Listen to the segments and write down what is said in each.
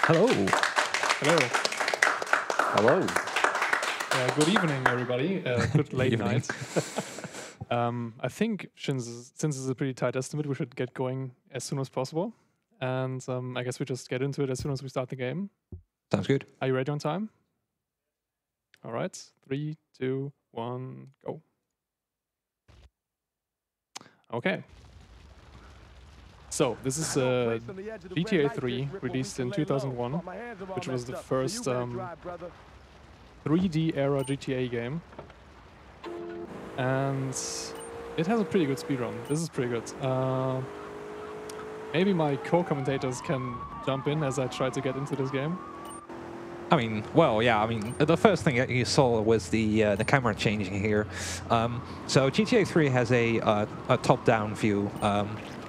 Hello. Hello. Hello. Good evening, everybody. Good late Evening. night. I think since it's a pretty tight estimate, we should get going as soon as possible. And I guess we just get into it as soon as we start the game. Sounds good. Are you ready on time? All right. 3, 2, 1, go. Okay. So this is GTA 3, released in 2001, which was the first 3D era GTA game. And it has a pretty good speedrun. This is pretty good. Maybe my co-commentators can jump in as I try to get into this game. I mean, well, yeah. I mean, the first thing that you saw was the camera changing here. So GTA 3 has a top-down view.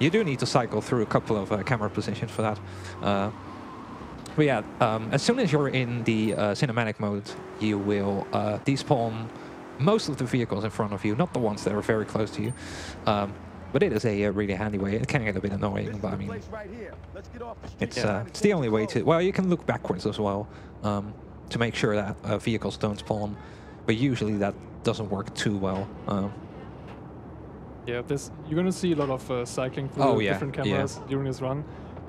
You do need to cycle through a couple of camera positions for that. But yeah, as soon as you're in the cinematic mode, you will despawn most of the vehicles in front of you, not the ones that are very close to you. But it is a really handy way. It can get a bit annoying, but I mean, it's the only way to... Well, you can look backwards as well to make sure that vehicles don't spawn, but usually that doesn't work too well. Yeah, you're going to see a lot of cycling through different cameras during this run,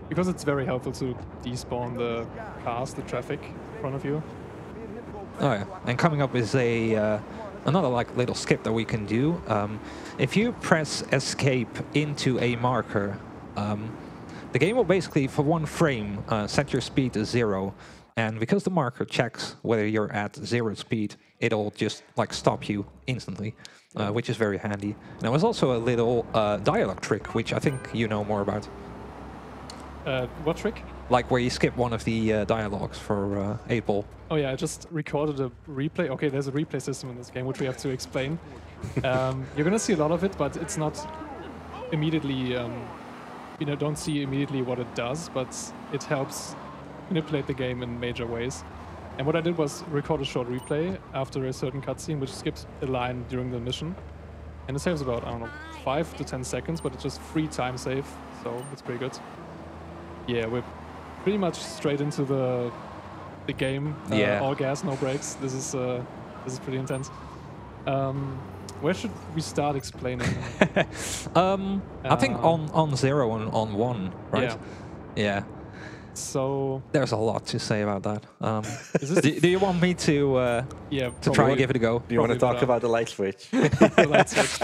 because it's very helpful to despawn the cars, the traffic in front of you. Oh yeah, and coming up is another like little skip that we can do. If you press escape into a marker, the game will basically, for one frame, set your speed to 0. And because the marker checks whether you're at 0 speed, it'll just like stop you instantly, which is very handy. And there was also a little dialogue trick, which I think you know more about. What trick? Like where you skip one of the dialogues for 8-ball. Oh yeah, I just recorded a replay. Okay, there's a replay system in this game, which we have to explain. You're gonna see a lot of it, but it's not immediately, you don't see immediately what it does, but it helps manipulate the game in major ways. And what I did was record a short replay after a certain cutscene, which skips a line during the mission. And it saves about, I don't know, 5 to 10 seconds, but it's just free time save, so it's pretty good. Yeah, we're pretty much straight into the game. All gas, no brakes. This is pretty intense. Where should we start explaining? I think on 0 and on 1, right? Yeah. So there's a lot to say about that. Do you want me to try and give it a go? Do you want to talk about the light switch? The light switch.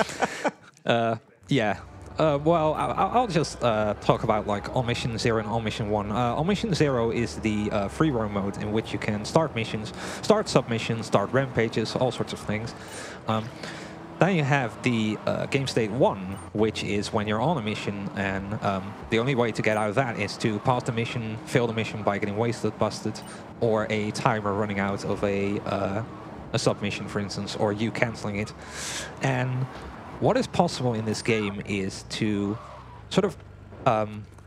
Yeah. Well, I'll just talk about like on mission 0 and on mission 1. On mission 0 is the free roam mode in which you can start missions, start submissions, start rampages, all sorts of things. Then you have the game state 1, which is when you're on a mission, and the only way to get out of that is to pass the mission, fail the mission by getting wasted, busted, or a timer running out of a submission, for instance, or you canceling it. And what is possible in this game is to sort of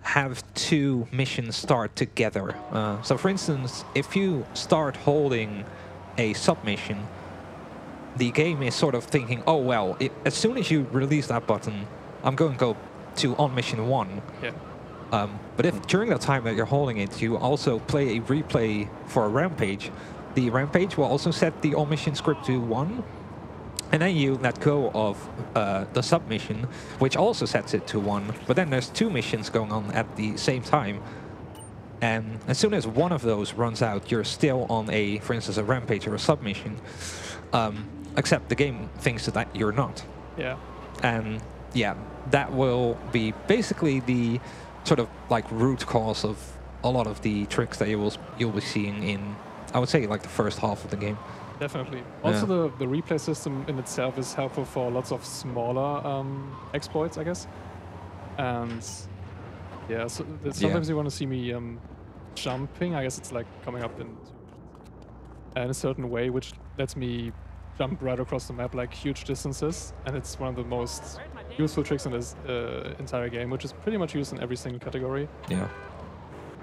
have 2 missions start together. So for instance, if you start holding a submission, the game is sort of thinking, oh well, as soon as you release that button, I'm going to go to on mission 1. Yeah. But if during the time that you're holding it, you also play a replay for a rampage, the rampage will also set the on mission script to 1. And then you let go of the submission, which also sets it to 1. But then there's 2 missions going on at the same time. And as soon as one of those runs out, you're still on for instance, a rampage or a submission. Except the game thinks that you're not. Yeah. And yeah, that will be basically the sort of like root cause of a lot of the tricks that you'll be seeing in, I would say, like the first half of the game. Definitely. Also, the replay system in itself is helpful for lots of smaller exploits, I guess. And yeah, so sometimes you want to see me jumping. I guess it's like coming up in a certain way, which lets me jump right across the map like huge distances. And it's one of the most useful tricks in this entire game, which is pretty much used in every single category. Yeah.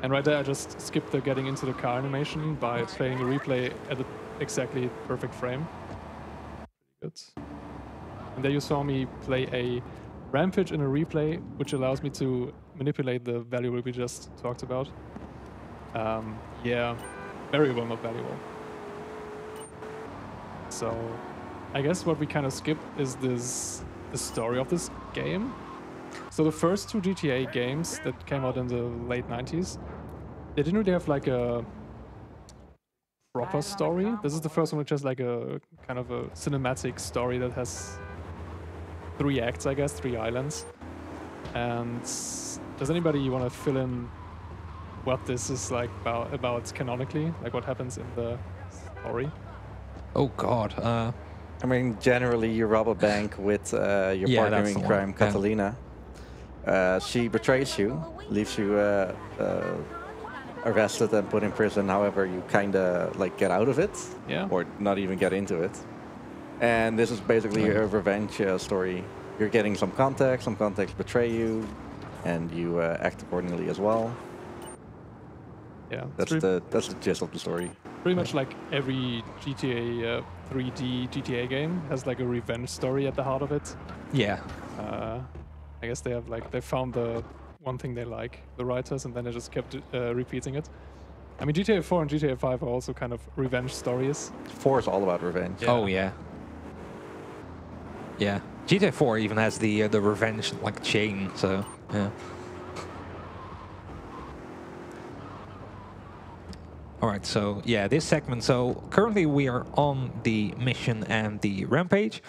And right there, I just skipped the getting into the car animation by playing the replay at the exactly perfect frame. Good. And there you saw me play a rampage in a replay, which allows me to manipulate the value we just talked about. Yeah, variable, not valuable. So, I guess what we kind of skip is the story of this game. So the first two GTA games that came out in the late 90s, they didn't really have like a proper story. This is the first one which has like a kind of a cinematic story that has 3 acts, I guess, 3 islands. And does anybody want to fill in what this is like about canonically, like what happens in the story? Oh God. I mean, generally, you rob a bank with your Yeah, partner that's in the crime, one. Yeah. Catalina. She betrays you, leaves you arrested and put in prison. However, you kind of like get out of it, Yeah. or not even get into it. And this is basically a revenge story. You're getting some contacts betray you, and you act accordingly as well. Yeah. That's the gist of the story. Pretty much like every GTA 3D GTA game has like a revenge story at the heart of it. Yeah. I guess they found the one thing they like, the writers, and then they just kept repeating it. I mean, GTA 4 and GTA 5 are also kind of revenge stories. 4 is all about revenge. Yeah. Oh yeah. Yeah. GTA 4 even has the revenge like chain. So yeah. All right. So yeah, this segment. So currently we are on the mission and the rampage.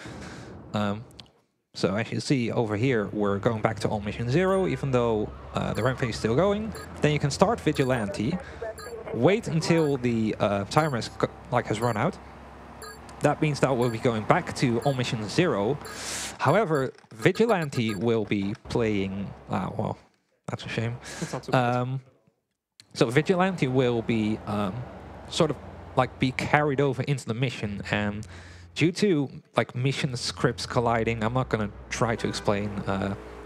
So as you see over here, we're going back to all mission 0, even though the rampage is still going. Then you can start Vigilante, wait until the timer has run out. That means that we'll be going back to all mission 0. However, Vigilante will be playing. Well, that's a shame. It's not so bad. So Vigilante will be sort of like be carried over into the mission, and due to like mission scripts colliding, I'm not gonna try to explain.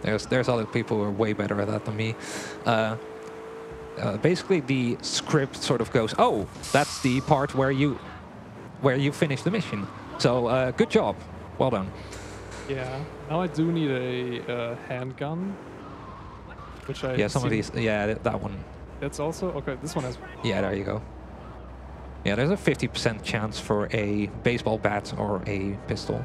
There's other people who are way better at that than me. Basically, the script sort of goes, oh, that's the part where you finish the mission. So good job, well done. Yeah. Now I do need a handgun, which I Some of these. Yeah, that one. That's also okay. This one has. Yeah, there you go. Yeah, there's a 50% chance for a baseball bat or a pistol.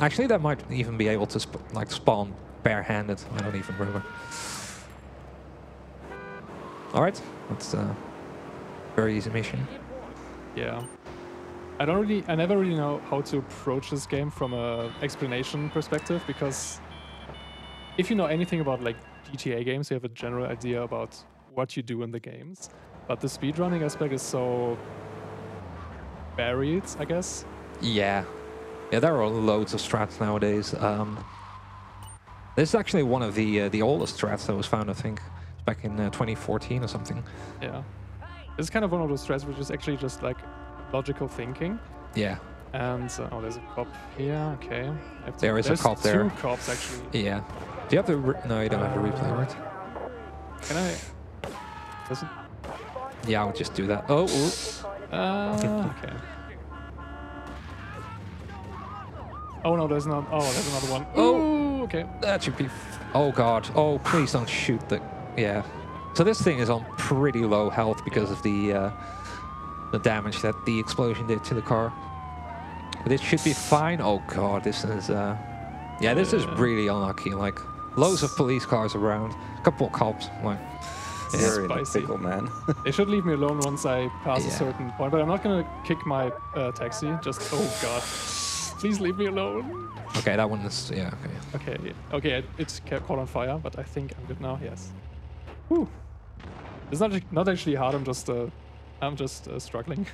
Actually, that might even be able to spawn barehanded. I don't even remember. All right, that's a very easy mission. Yeah. I never really know how to approach this game from a explanation perspective, because if you know anything about like GTA games, you have a general idea about what you do in the games. But the speedrunning aspect is so varied, I guess. Yeah. Yeah, there are loads of strats nowadays. This is actually one of the oldest strats that was found, I think, back in 2014 or something. Yeah. It's kind of one of those strats which is actually just like logical thinking. Yeah. And oh, there's a cop here. Okay. There is a cop there. There's 2 cops actually. Yeah. Do you have the? No, you don't have the replay, right? Can I? Does it? Yeah, I would just do that. Oh. Okay. Oh no, there's not. Oh, there's another one. Oh, okay. That should be. Oh god. Oh, please don't shoot the. Yeah. So this thing is on pretty low health because of the damage that the explosion did to the car. But it should be fine. Oh god, this is. Yeah, this is really unlucky. Like, loads of police cars around, a couple of cops. Like, You're in a spicy. pickle, man. They should leave me alone once I pass a certain point, but I'm not gonna kick my taxi. Just oh god, please leave me alone. Okay, that one is okay. Okay, it's caught on fire, but I think I'm good now. Yes. Whew. It's not actually hard. I'm just struggling.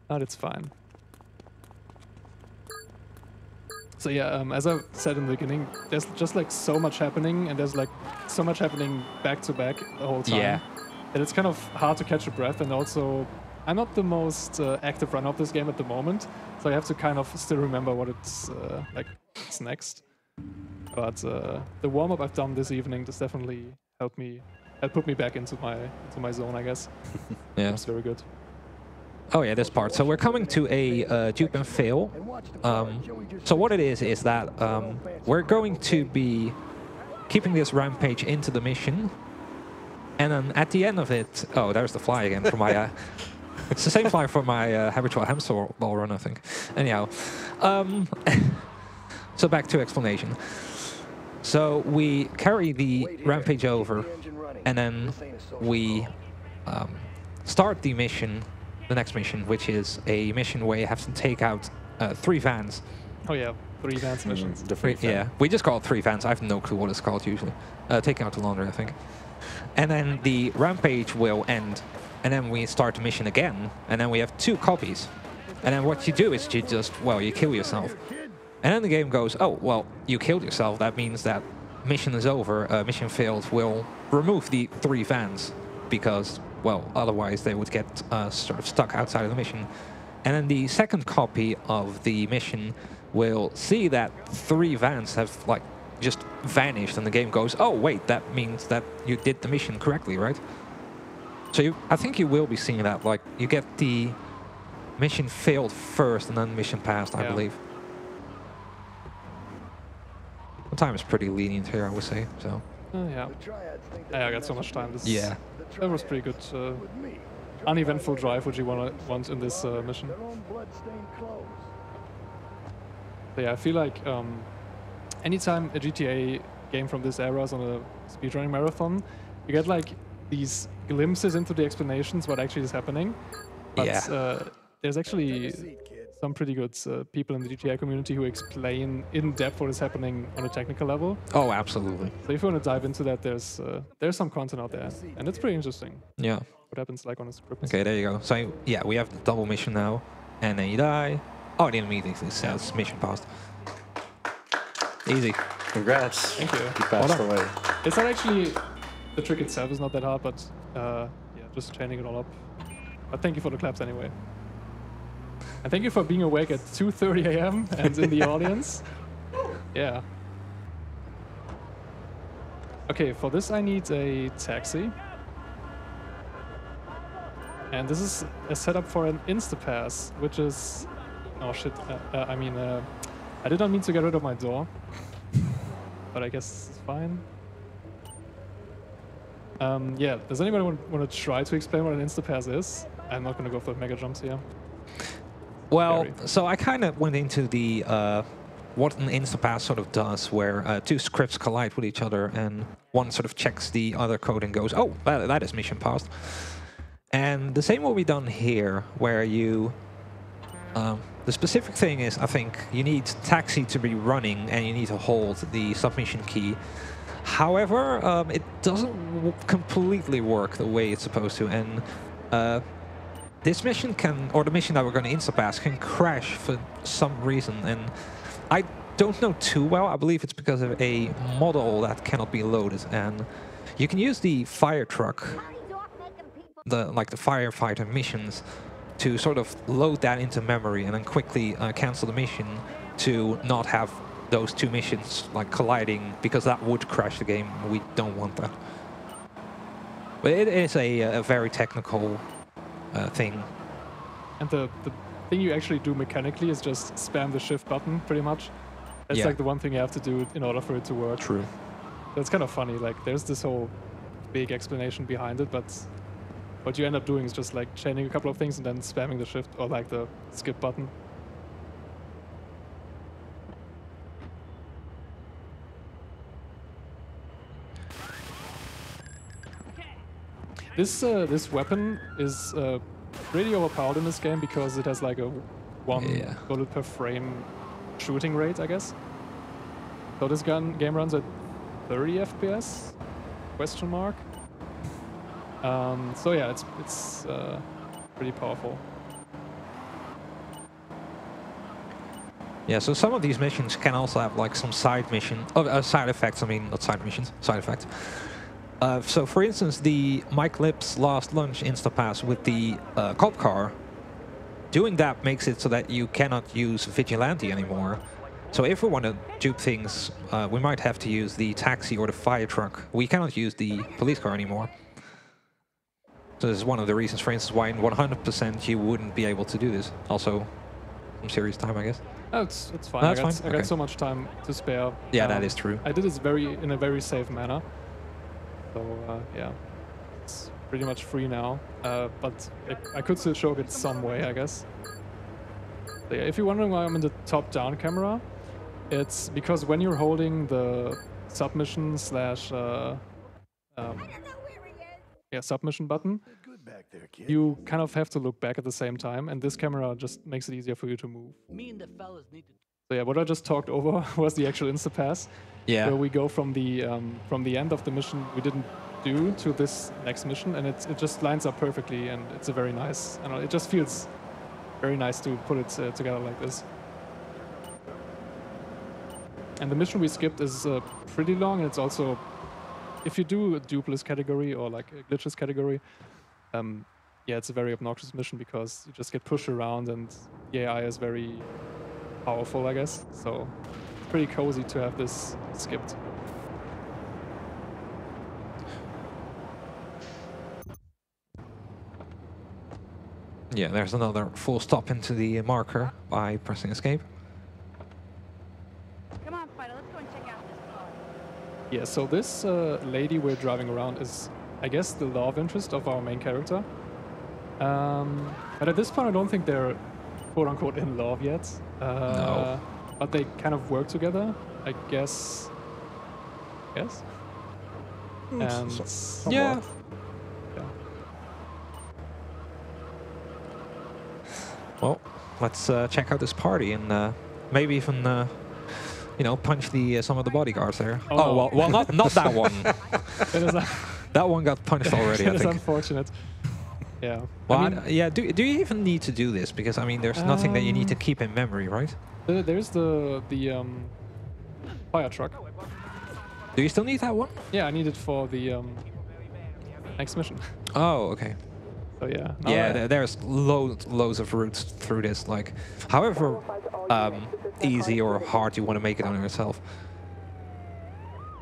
But it's fine. So yeah, as I said in the beginning, there's just like so much happening, and there's like so much happening back to back the whole time. Yeah. And it's kind of hard to catch a breath, and also I'm not the most active runner of this game at the moment, so I have to kind of still remember what it's what's next. But the warm-up I've done this evening just definitely put me back into my zone, I guess. Yeah. It's very good. Oh yeah, this part. So we're coming to a dupe and fail. So what it is that we're going to be keeping this rampage into the mission. And then at the end of it, oh, there's the fly again for my. It's the same fly for my habitual hamster ball run, I think. Anyhow, so back to explanation. So we carry the rampage over, and then we start the mission, the next mission, which is a mission where you have to take out 3 vans. Oh yeah, 3 vans missions. Yeah, we just call it 3 vans. I have no clue what it's called usually. Taking out the laundry, I think. And then the rampage will end, and then we start the mission again, and then we have 2 copies. And then what you do is you just, well, you kill yourself. And then the game goes, oh, well, you killed yourself. That means that mission is over, mission failed. We'll remove the 3 vans because, well, otherwise they would get sort of stuck outside of the mission. And then the second copy of the mission will see that 3 vans have, like, just vanished, and the game goes, oh, wait, that means that you did the mission correctly, right? So I think you will be seeing that, like, you get the mission failed first and then mission passed, I believe. The time is pretty lenient here, I would say, so. Yeah. I got so much time. Yeah. That was pretty good. Uneventful drive, which you want in this mission. So yeah, I feel like anytime a GTA game from this era is on a speedrunning marathon, you get like these glimpses into the explanations what actually is happening. But there's actually some pretty good people in the GTA community who explain in depth what is happening on a technical level. Oh, absolutely. So if you want to dive into that, there's some content out there, and it's pretty interesting. Yeah. What happens like on a script? Okay, there you go. So yeah, we have the double mission now, and then you die. Oh, it immediately says mission passed. Easy. Congrats. Thank you. You passed away. It's not actually, the trick itself is not that hard, but yeah, just chaining it all up. But thank you for the claps anyway. And thank you for being awake at 2:30 a.m. and in the audience. Yeah. Okay, for this I need a taxi. And this is a setup for an Instapass, which is... Oh shit, I did not mean to get rid of my door. But I guess it's fine. Yeah, does anybody want to try to explain what an Instapass is? I'm not going to go for mega jumps here. Well, so I kind of went into the what an Instapass sort of does, where 2 scripts collide with each other, and one sort of checks the other code and goes, oh, that is mission passed. And the same will be done here, where you... the specific thing is, I think, you need taxi to be running, and you need to hold the submission key. However, it doesn't completely work the way it's supposed to, and this mission can, or the mission that we're going to Instapass, can crash for some reason, and I don't know too well. I believe it's because of a model that cannot be loaded, and you can use the fire truck, the firefighter missions, to sort of load that into memory and then quickly cancel the mission to not have those 2 missions like colliding, because that would crash the game. We don't want that. But it is a very technical thing. And the thing you actually do mechanically is just spam the shift button, pretty much. That's like the one thing you have to do in order for it to work. True. That's kind of funny. Like, there's this whole big explanation behind it, but what you end up doing is just like chaining a couple of things and then spamming the shift or like the skip button. This weapon is pretty overpowered in this game because it has like a 1 bullet per frame shooting rate, I guess. So this game runs at 30 FPS? Question mark. So yeah, it's pretty powerful. Yeah, so some of these missions can also have like some side effects. I mean, not side missions, side effects. So for instance, the Mike Lips Last Lunch Instapass with the cop car, doing that makes it so that you cannot use Vigilante anymore. So if we want to dupe things, we might have to use the taxi or the fire truck. We cannot use the police car anymore. So this is one of the reasons, for instance, why in 100% you wouldn't be able to do this. Also, some serious time, I guess. Oh, it's fine. No, I it's got, fine? I got Okay. so much time to spare. Yeah, that is true. I did it in a very safe manner. So yeah, it's pretty much free now. But I could still choke it some way, I guess. So yeah, if you're wondering why I'm in the top-down camera, it's because when you're holding the submission slash submission button, you kind of have to look back at the same time, and this camera just makes it easier for you to move. Me and the fellas need to. So yeah, what I just talked over was the actual Instapass, Yeah. where we go from the end of the mission we didn't do to this next mission, and it just lines up perfectly, and it's a very nice. I don't know, it just feels very nice to put it together like this. And the mission we skipped is pretty long, and it's also, if you do a dupless category or like a glitches category, yeah, it's a very obnoxious mission because you just get pushed around, and the AI is very powerful, I guess. So it's pretty cozy to have this skipped. Yeah, there's another full stop into the marker by pressing escape. Come on, Spider, let's go and check out this car. Yeah, so this lady we're driving around is, I guess, the love interest of our main character. But at this point, I don't think they're quote-unquote in love yet. No. But they kind of work together, I guess. Yes? And somewhat. Yeah. yeah. Well, let's check out this party and maybe even, you know, punch the some of the bodyguards there. Oh, Oh, no. well, not that one. That is, That one got punched already, I that is think. unfortunate. Yeah. Well, I mean, yeah. Do you even need to do this? Because I mean, there's nothing that you need to keep in memory, right? there's the fire truck. Do you still need that one? Yeah, I need it for the next mission. Oh, okay. So yeah. now Yeah, I- there's loads of routes through this. Like, however easy or hard you want to make it on yourself.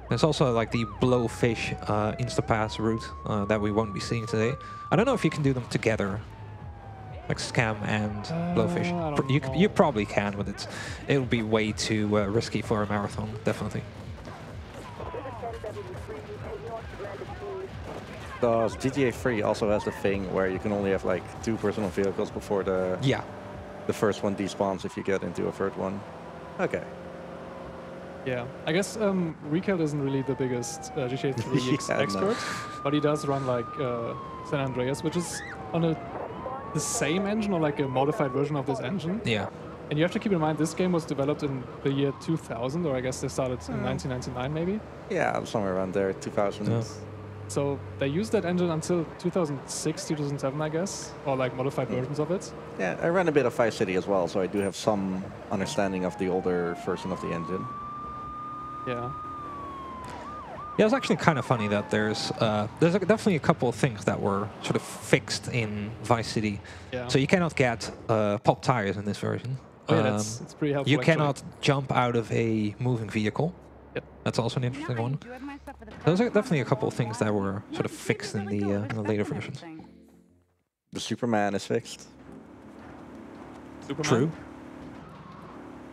There's also like the blowfish Instapass route that we won't be seeing today. I don't know if you can do them together, like scam and blowfish. I don't You know. you probably can, but it'll be way too risky for a marathon, definitely. Because GTA 3 also has the thing where you can only have like 2 personal vehicles before Yeah. the first one despawns if you get into a third one. Okay. Yeah, I guess Riekelt isn't really the biggest GTA 3 Yeah, expert, but he does run like San Andreas, which is on the same engine or like a modified version of this engine. Yeah. And you have to keep in mind this game was developed in the year 2000, or I guess they started in 1999 maybe. Yeah, somewhere around there, 2000. Yeah. So they used that engine until 2006, 2007, I guess, or like modified versions of it. Yeah, I ran a bit of Vice City as well, so I do have some understanding of the older version of the engine. Yeah. Yeah, it's actually kind of funny that there's definitely a couple of things that were sort of fixed in Vice City. Yeah. So you cannot get pop tires in this version. Oh, yeah, it's pretty helpful. You actually. cannot jump out of a moving vehicle. Yep. That's also an You know, interesting I one. enjoyed myself for the Those are first definitely a time couple of in things that were sort of Well, fixed in really the cool. later Respect and versions. everything. The Superman is fixed. Superman. True.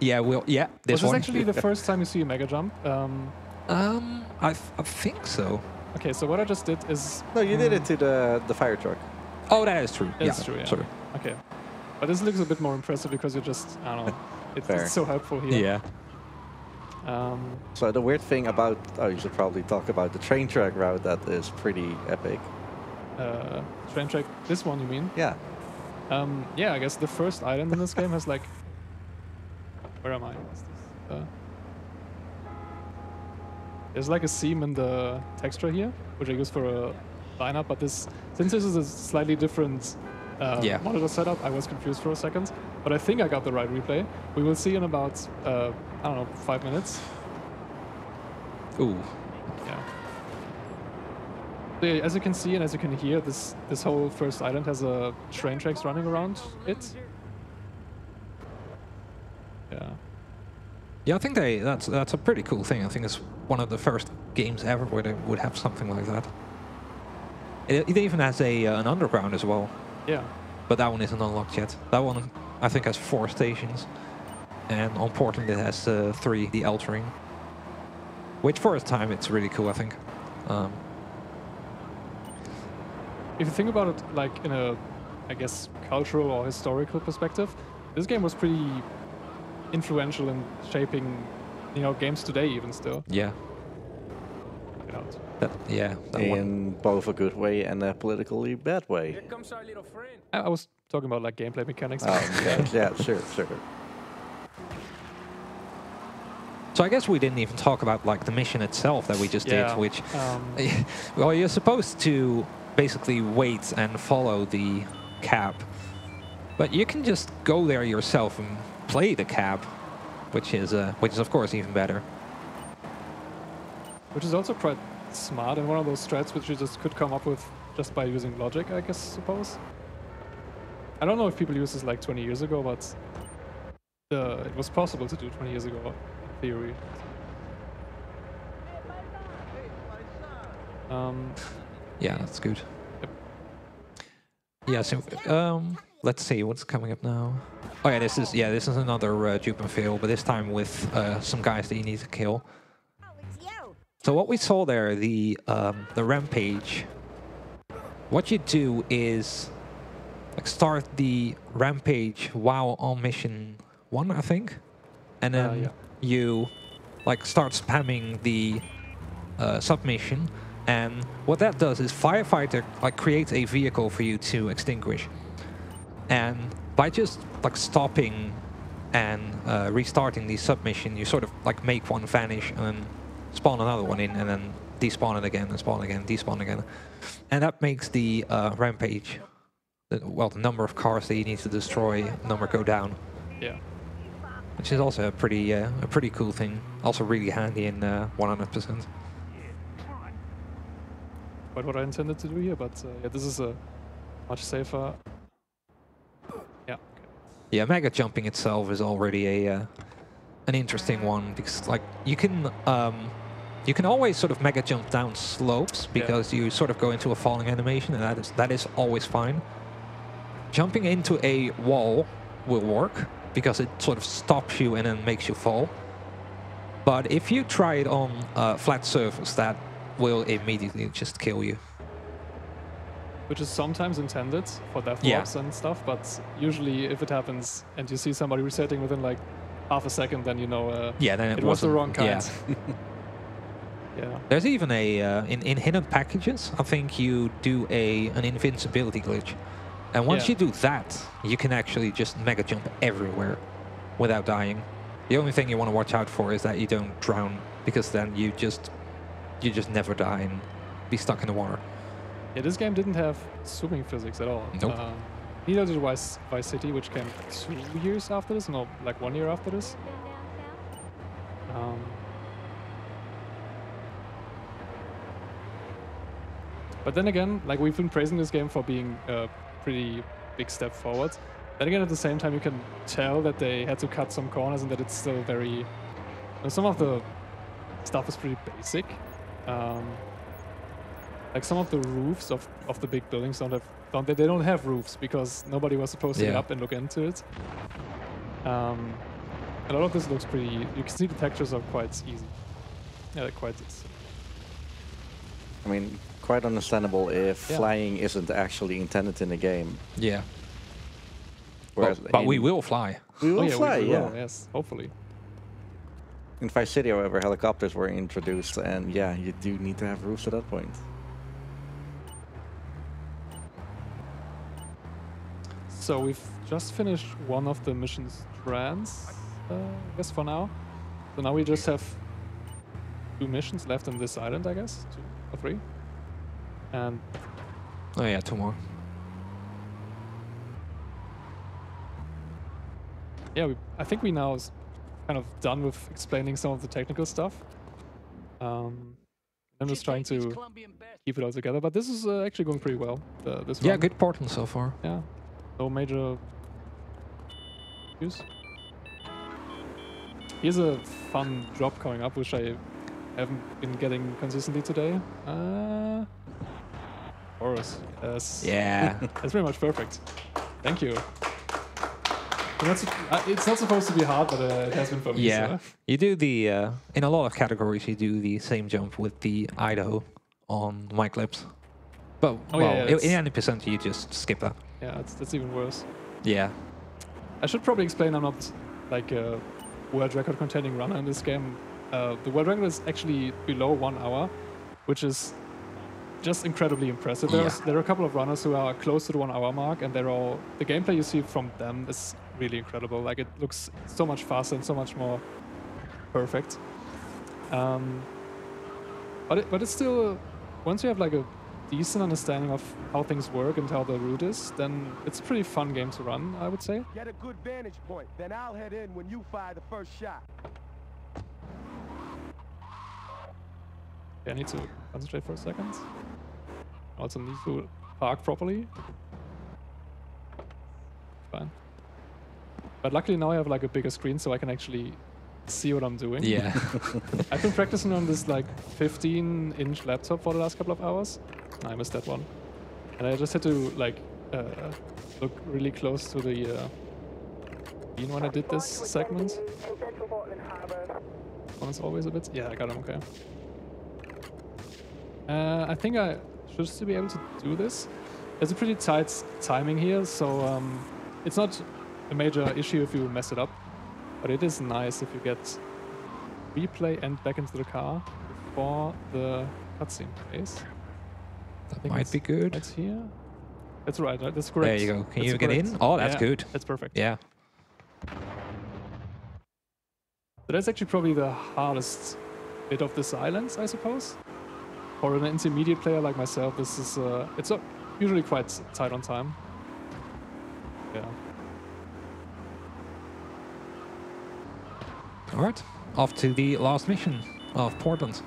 Yeah, this Was this one. actually the first time you see a mega jump? I think so. Okay, so what I just did is... No, you did it to the fire truck. Oh, that is true. That's yeah, true, yeah. Sorry. Okay. But this looks a bit more impressive because you're just, I don't know, Fair. it's so helpful here. Yeah. So the weird thing about, oh, you should probably talk about the train track route that is pretty epic. Train track, this one you mean? Yeah. Yeah, I guess the first island in this game has like... Where am I? Is this, there's like a seam in the texture here, which I use for a lineup, but this, since this is a slightly different Yeah. monitor setup, I was confused for a second, but I think I got the right replay. We will see in about, I don't know, 5 minutes. Ooh. Yeah. So, yeah, as you can see and as you can hear, this whole first island has train tracks running around it. Yeah. Yeah, I think that's a pretty cool thing. I think it's one of the first games ever where they would have something like that. It even has an underground as well, Yeah. but that one isn't unlocked yet. That one, I think, has 4 stations. And on Portland it has 3, the L ring. Which for its time, it's really cool, I think. If you think about it, like in a, I guess, cultural or historical perspective, this game was pretty influential in shaping, you know, games today even still. Yeah. Check it out. That one. In both a good way and a politically bad way. Here comes our little friend. I was talking about like gameplay mechanics. Yeah, sure. So I guess we didn't even talk about like the mission itself that we just did, Yeah, which, well, you're supposed to basically wait and follow the cab, but you can just go there yourself and play the cab, which is of course even better. Which is also quite smart and one of those strats which you just could come up with just by using logic, I guess, suppose. I don't know if people used this like 20 years ago, but it was possible to do 20 years ago, in theory. Yeah, that's good. Yep. Yeah, so let's see what's coming up now. Oh yeah, this is another dupe and fail, but this time with some guys that you need to kill. Oh, it's you. So what we saw there, the rampage. What you do is like start the rampage while on mission 1, I think, and then yeah. you like start spamming the submission. And what that does is firefighter like creates a vehicle for you to extinguish, and by just like stopping and restarting the submission, you sort of like make one vanish and then spawn another one in, and then despawn it again and spawn again, despawn again, and that makes the rampage, the number of cars that you need to destroy number go down. Yeah. Which is also a pretty cool thing. Also really handy in 100%. Quite what I intended to do here, but yeah, this is a much safer. Yeah. Okay. Yeah, mega jumping itself is already an interesting one because like you can always sort of mega jump down slopes because you sort of go into a falling animation, and that is always fine. Jumping into a wall will work because it sort of stops you and then makes you fall. But if you try it on a flat surface, that will immediately just kill you. Which is sometimes intended for death warps and stuff, but usually if it happens and you see somebody resetting within like half a second, then you know then it was the wrong kind. Yeah. Yeah. There's even a in hidden packages, I think you do an invincibility glitch, and once you do that, you can actually just mega jump everywhere without dying. The only thing you want to watch out for is that you don't drown, because then you just never die and be stuck in the water. Yeah, this game didn't have swimming physics at all. Nope. Neither did Vice City, which came 2 years after this, no, like 1 year after this. But then again, like we've been praising this game for being a pretty big step forward. Then again, at the same time, you can tell that they had to cut some corners and that it's still very... some of the stuff is pretty basic. Like some of the roofs of the big buildings they don't have roofs because nobody was supposed to get up and look into it. A lot of this looks pretty... You can see the textures are quite easy. Yeah, they're quite... I mean, quite understandable if flying isn't actually intended in the game. Yeah. Whereas but we will fly. We will fly, we yeah. will, yes, hopefully. In Vice City, however, helicopters were introduced, and yeah, you do need to have roofs at that point. So we've just finished one of the missions trans, I guess, for now. So now we just have 2 missions left on this island, I guess, 2 or 3. And oh yeah, 2 more. yeah, I think we now is kind of done with explaining some of the technical stuff. I'm just trying to keep it all together, but this is actually going pretty well. This Yeah, run. good Portland so far. Yeah, no major issues. Here's a fun drop coming up, which I haven't been getting consistently today. Horus, yes. Yeah. That's pretty much perfect. Thank you. And It's not supposed to be hard, but it has been for me. Yeah, So. you do the in a lot of categories you do the same jump with the Idaho on my clips, but Oh, well, yeah, in any percent you just skip that. Yeah, that's even worse. Yeah, I should probably explain I'm not like a world record contending runner in this game. The world record is actually below 1 hour, which is just incredibly impressive. There are a couple of runners who are close to the 1 hour mark, and they're all the gameplay you see from them is really incredible. Like it looks so much faster and so much more perfect. But it's still, once you have like a decent understanding of how things work and how the route is, then it's a pretty fun game to run, I would say. Get a good vantage point, then I'll head in when you fire the first shot. Yeah, I need to concentrate for a second. Also need to park properly. Fine. But luckily now I have like a bigger screen so I can actually see what I'm doing. yeah. I've been practicing on this like 15-inch laptop for the last couple of hours. I missed that one. And I just had to like look really close to the screen when I did this segment. One is always a bit... Yeah, I got him, okay. I think I should still be able to do this. There's a pretty tight timing here, so it's not a major issue if you mess it up. But it is nice if you get replay and back into the car before the cutscene plays. That might be good. That's here. That's right. That's correct. There you go. Can That's you get correct. in? Oh, that's Yeah, good. That's perfect. Yeah. So that's actually probably the hardest bit of this island, I suppose. For an intermediate player like myself, this is it's usually quite tight on time. Yeah. All right. Off to the last mission of Portland.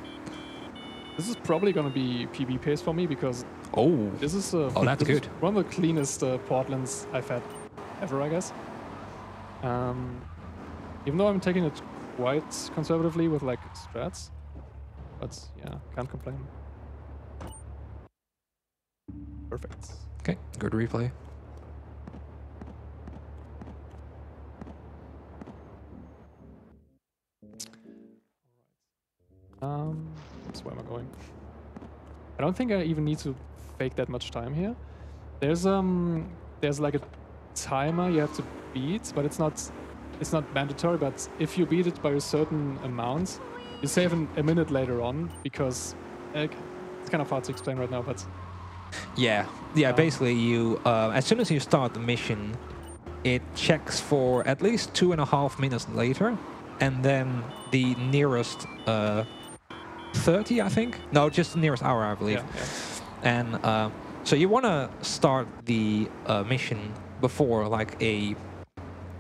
This is probably going to be PB pace for me because Oh. this is Oh, that's this is good. one of the cleanest Portlands I've had ever, I guess. Even though I'm taking it quite conservatively with like strats, but yeah, can't complain. Perfect. Okay. Good replay. So where am I going? I don't think I even need to fake that much time here. There's like a timer you have to beat, but it's not mandatory. But if you beat it by a certain amount, you save a minute later on because it's kind of hard to explain right now. But Yeah. Basically, you as soon as you start the mission, it checks for at least 2.5 minutes later, and then the nearest 30, I think. No, just the nearest hour, I believe. yeah. And so you want to start the mission before like a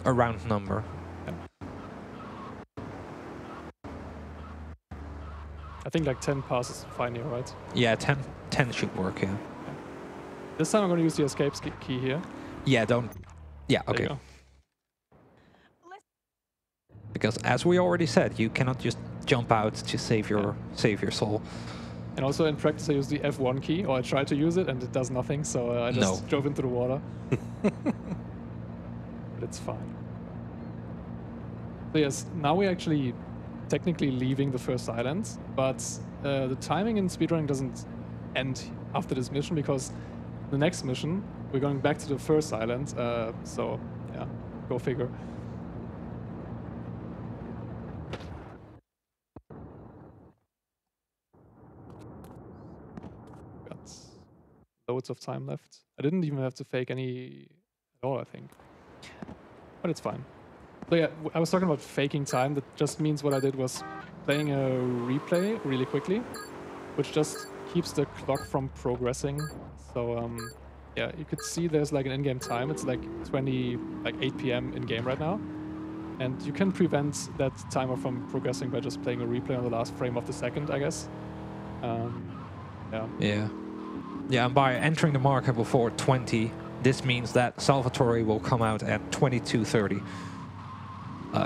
round number. I think like 10 passes fine here, right? Yeah, 10 should work. Yeah. This time I'm going to use the escape key here. Yeah. Don't. Yeah. There you Okay. go. Because as we already said, you cannot just jump out to save your soul. And also in practice I use the F1 key, or I tried to use it and it does nothing, so I just drove into the water. But it's fine. So yes, now we're actually technically leaving the first island, but the timing in speedrunning doesn't end after this mission, because the next mission, we're going back to the first island, so yeah, go figure. Loads of time left. I didn't even have to fake any at all, I think. But it's fine. So yeah, I was talking about faking time. That just means what I did was playing a replay really quickly, which just keeps the clock from progressing. So yeah, you could see there's like an in-game time. It's like 8 p.m. in-game right now. And you can prevent that timer from progressing by just playing a replay on the last frame of the second, I guess. Yeah. Yeah, and by entering the marker before 20, this means that Salvatore will come out at 22:30.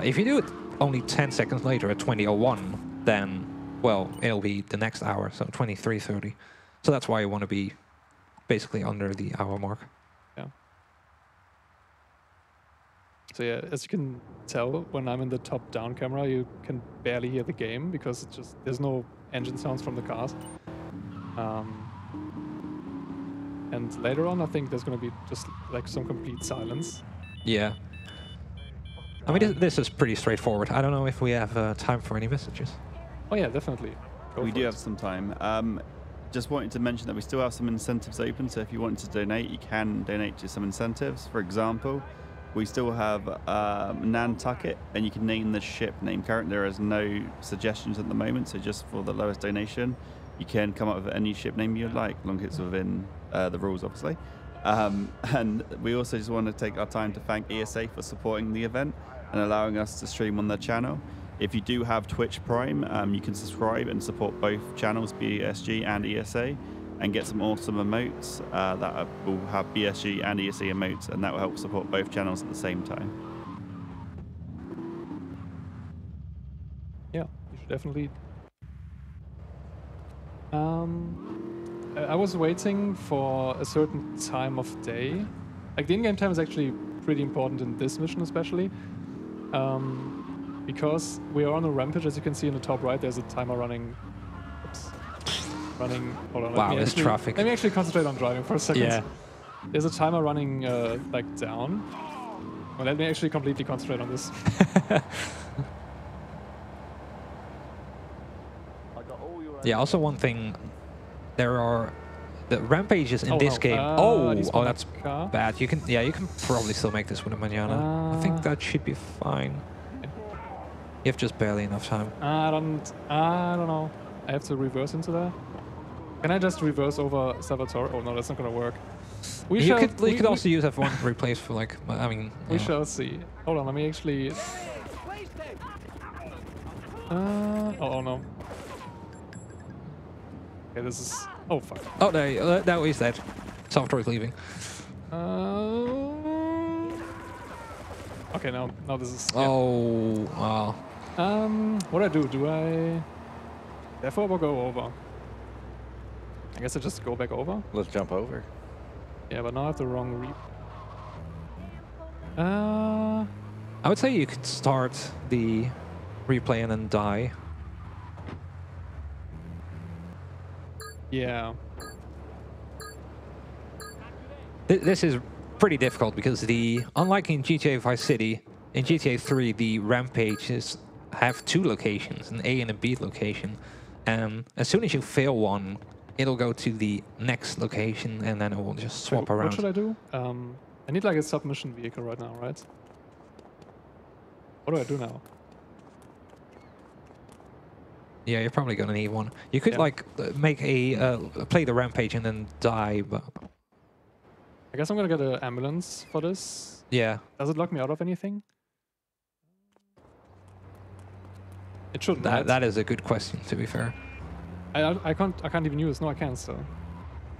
If you do it only 10 seconds later at 20:01, then, well, it'll be the next hour, so 23:30. So that's why you want to be basically under the hour mark. Yeah. So yeah, as you can tell, when I'm in the top-down camera, you can barely hear the game because it's just there's no engine sounds from the cars. And later on, I think there's gonna be just like some complete silence. Yeah. I mean, this is pretty straightforward. I don't know if we have time for any messages. Oh yeah, definitely. Go We for do it. have some time. Just wanted to mention that we still have some incentives open, so if you wanted to donate, you can donate to some incentives. For example, we still have Nantucket, and you can name the ship name. Currently, there is no suggestions at the moment, so just for the lowest donation, you can come up with any ship name you'd like, as long as it's within the rules, obviously. And we also just want to take our time to thank ESA for supporting the event and allowing us to stream on their channel. If you do have Twitch Prime, you can subscribe and support both channels, BSG and ESA, and get some awesome emotes that will have BSG and ESA emotes, and that will help support both channels at the same time. Yeah, you should definitely. I was waiting for a certain time of day. Like the in-game time is actually pretty important in this mission, especially. Because we are on a rampage, as you can see in the top right, there's a timer running. Oops. Running. Hold on. Wow, there's traffic. Let me actually concentrate on driving for a second. Yeah. There's a timer running like down. Well, let me actually completely concentrate on this. Yeah, also one thing, there are the rampages in Oh, this no. game. He's Oh, on a that's car. bad. You can probably still make this with a manana. I think that should be fine. You have just barely enough time. I don't know. I have to reverse into there. Can I just reverse over Sventor? Oh no, that's not gonna work. You could also use F1 replace for like, I mean. We shall see. Hold on, let me actually. Oh no. Okay, this is. Oh fuck. Oh no, that is that. Sventor is leaving. Okay, now this is. Yeah. Oh wow. What do I do? Do I therefore or go over? I guess I just go back over. Let's jump over. Yeah, but now I have the wrong I would say you could start the replay and then die. Yeah. This is pretty difficult because unlike in GTA Vice City, in GTA 3 the rampages have two locations, an A and a B location, and as soon as you fail one, it'll go to the next location and then it will just swap around. What should I do? I need like a submission vehicle right now, right? What do I do now? Yeah, you're probably gonna need one. You could like make a play the rampage and then die, but I guess I'm gonna get an ambulance for this. yeah. Does it lock me out of anything? It shouldn't. That right? that is a good question, to be fair. I can't even use. No, I can still.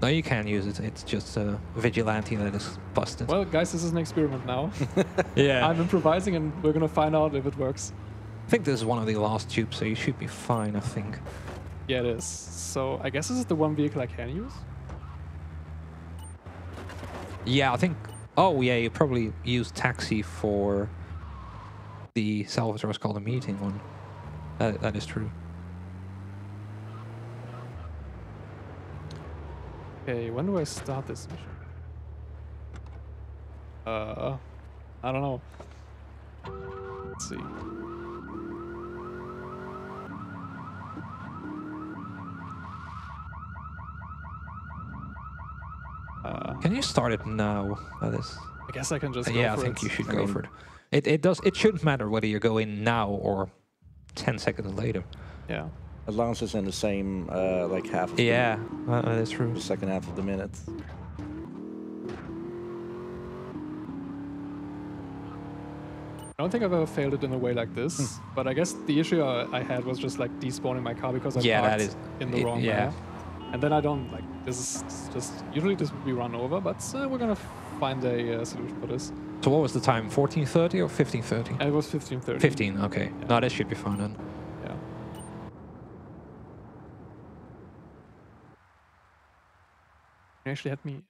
No, you can use it. It's just a vigilante that is busted. Well, guys, this is an experiment now. yeah. I'm improvising, and we're gonna find out if it works. I think this is one of the last tubes, so you should be fine, I think. Yeah, it is. So I guess this is the one vehicle I can use. Yeah, I think... Oh, yeah, you probably use taxi for the Salvator's called a meeting one. That is true. Okay, when do I start this mission? I don't know. Let's see. Can you start it now? That is... I guess I can just go yeah, I for think it. you should go for it. It shouldn't matter whether you go in now or 10 seconds later. Yeah. As long as it's in the same like half of Yeah, that's true. the second half of the minute. I don't think I've ever failed it in a way like this, but I guess the issue I had was just like despawning my car because I parked in the wrong way. And then I don't like this is just usually this would be run over, but we're gonna find a solution for this. So what was the time? 14:30 or 15:30? It was 15:30. 15. Okay. Yeah. No, that should be fine then. Yeah. You actually had me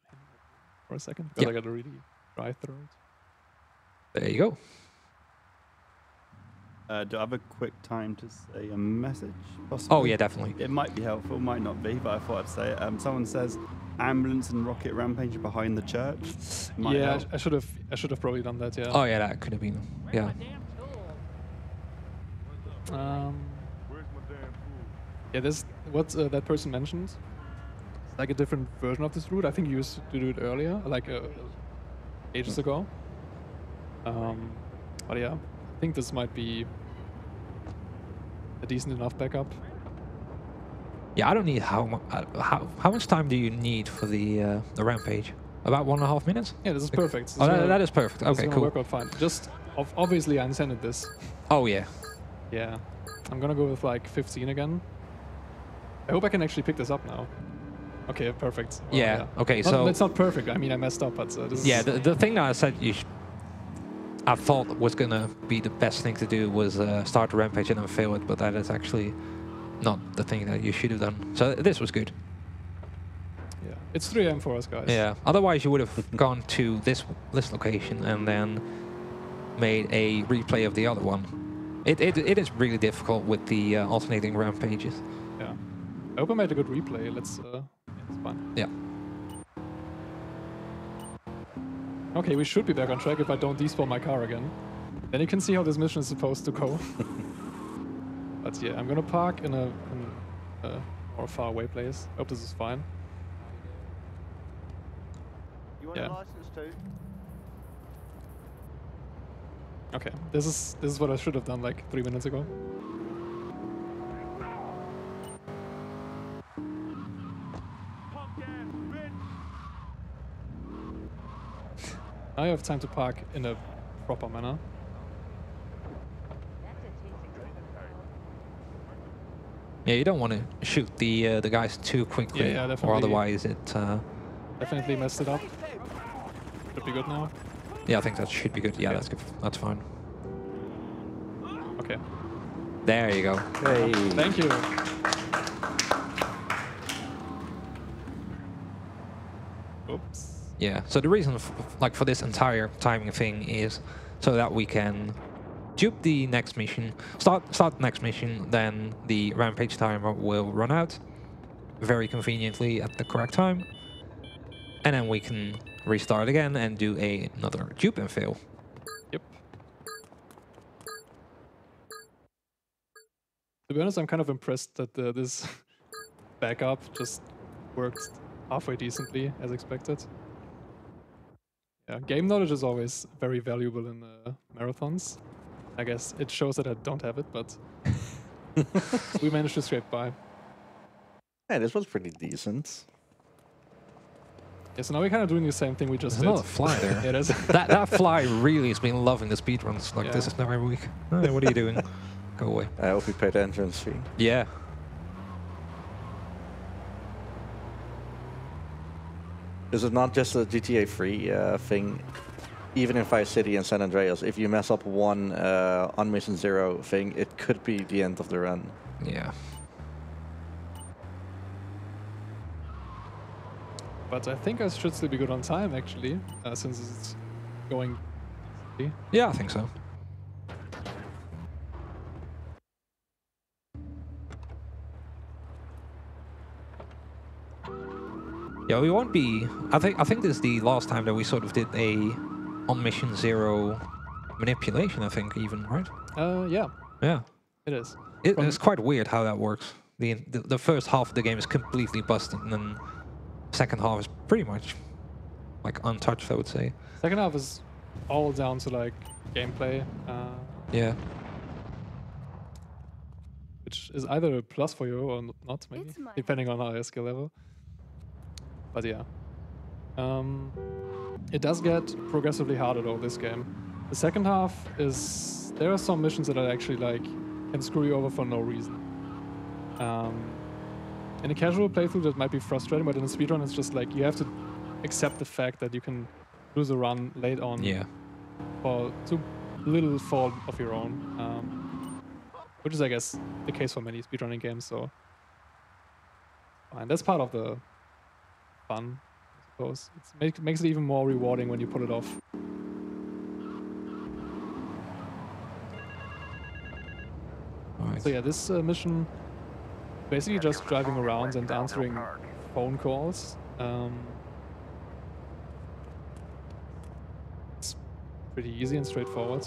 for a second because I got to really drive through it. There you go. Do I have a quick time to say a message? Possibly? Oh yeah, definitely. It might be helpful, might not be, but I thought I'd say it. Someone says ambulance and rocket rampage are behind the church. Might Yeah, help. I should have probably done that. Yeah. Oh yeah, that could have been. Yeah. Yeah, this what that person mentioned. It's like a different version of this route. I think you used to do it earlier, like ages ago. But yeah, I think this might be a decent enough backup. Yeah, I don't need how much time do you need for the rampage? About 1.5 minutes? Yeah, this is perfect. This Oh, is gonna- that is perfect. this is Okay, gonna cool. work out fine. Just obviously I intended this. Oh yeah. Yeah, I'm gonna go with like 15 again. I hope I can actually pick this up now. Okay, perfect. Well, Yeah. Okay. Not- So it's not perfect. I mean, I messed up, but this yeah, is the thing that I said I thought was gonna be the best thing to do was start the rampage and then fail it, but that is actually not the thing that you should have done. So this was good. yeah. It's 3 AM for us guys. Yeah. Otherwise, you would have gone to this location and then made a replay of the other one. It is really difficult with the alternating rampages. Yeah. I hope I made a good replay. Let's. Yeah, it's fine. Yeah. Okay, we should be back on track if I don't despawn my car again. Then you can see how this mission is supposed to go. But yeah, I'm gonna park in a more far away place. Hope this is fine. You want Yeah. a license too? Okay, this is what I should have done like 3 minutes ago. Now you have time to park in a proper manner. Yeah, you don't want to shoot the guys too quickly, Yeah, or definitely. otherwise it. Definitely messed it up. Should be good now. Yeah, I think that should be good. Yeah, Okay. that's good. That's fine. Okay. There you go. Hey. Thank you. Oops. Yeah. So the reason, like for this entire timing thing, is so that we can dupe the next mission, start the next mission, then the rampage timer will run out very conveniently at the correct time, and then we can restart again and do another dupe and fail. Yep. To be honest, I'm kind of impressed that this backup just worked halfway decently as expected. Yeah, game knowledge is always very valuable in marathons. I guess it shows that I don't have it, but we managed to scrape by. Yeah, this was pretty decent. Yeah, so now we're kind of doing the same thing we just There's did. another fly there. Yeah, it is. that fly really has been loving the speedruns. Like, this Yeah. is every week. Hey, what are you doing? Go away. I hope we paid the entrance fee. Yeah. This is not just a GTA 3 thing. Even in Vice City and San Andreas, if you mess up one on Mission 0 thing, it could be the end of the run. Yeah. But I think I should still be good on time, actually, since it's going. Yeah, I think so. Yeah, we won't be. I think this is the last time that we sort of did a on Mission 0 manipulation. I think even, right? Yeah, Yeah. it is. It's quite weird how that works. The first half of the game is completely busted, and then second half is pretty much like untouched, I would say. Second half is all down to like gameplay, Yeah. which is either a plus for you or not, maybe, It's money. depending on your skill level. But yeah, it does get progressively harder though, this game. The second half is, there are some missions that are actually like can screw you over for no reason. In a casual playthrough that might be frustrating, but in a speedrun it's just like you have to accept the fact that you can lose a run late on Yeah. for too little fault of your own, which is, I guess, the case for many speedrunning games. So, and that's part of the fun, I suppose. It makes it even more rewarding when you pull it off. So yeah, this mission basically just driving around and answering phone calls. It's pretty easy and straightforward.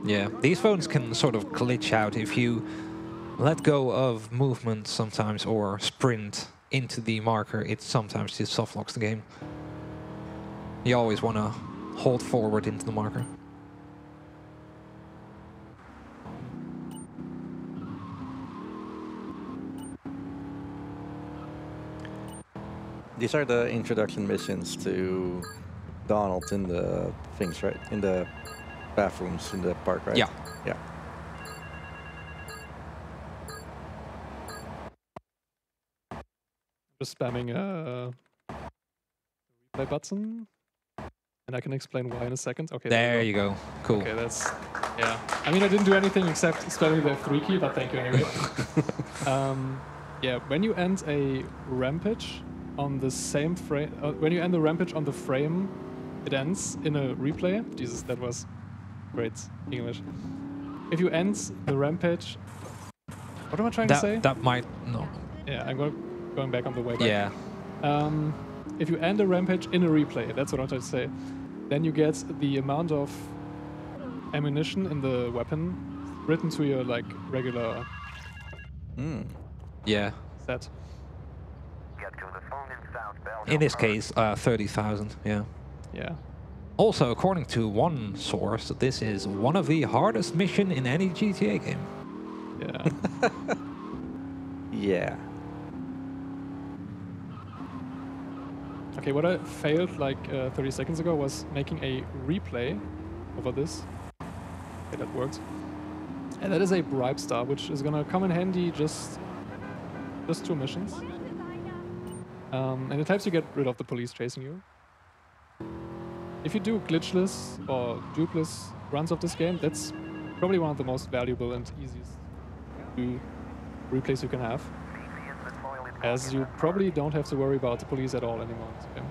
Yeah, these phones can sort of glitch out if you let go of movement sometimes or sprint into the marker. It sometimes just soft locks the game. You always want to hold forward into the marker. These are the introduction missions to Donald in the things, right? In the bathrooms in the park, right? Yeah. Yeah. Just spamming the replay button, and I can explain why in a second. Okay, There you go. Cool. Okay, that's yeah. I mean, I didn't do anything except spamming the F3 key, but thank you anyway. Yeah, when you end a rampage on the same frame, when you end the rampage on the frame, it ends in a replay. Jesus, that was great English. If you end the rampage, what am I trying to say? That might no. Yeah, I'm going back on the way back. Yeah. If you end a rampage in a replay, that's what I'm trying to say, then you get the amount of ammunition in the weapon written to your like regular Yeah. set. In this case, 30,000. Yeah. Yeah. Also, according to one source, this is one of the hardest mission in any GTA game. Yeah. Yeah. Okay, what I failed like 30 seconds ago was making a replay over this. Okay, that worked. And that is a bribe star, which is gonna come in handy just 2 missions. And it helps you get rid of the police chasing you. If you do glitchless or dupeless runs of this game, that's probably one of the most valuable and easiest to replays you can have, as you probably don't have to worry about the police at all anymore in this game.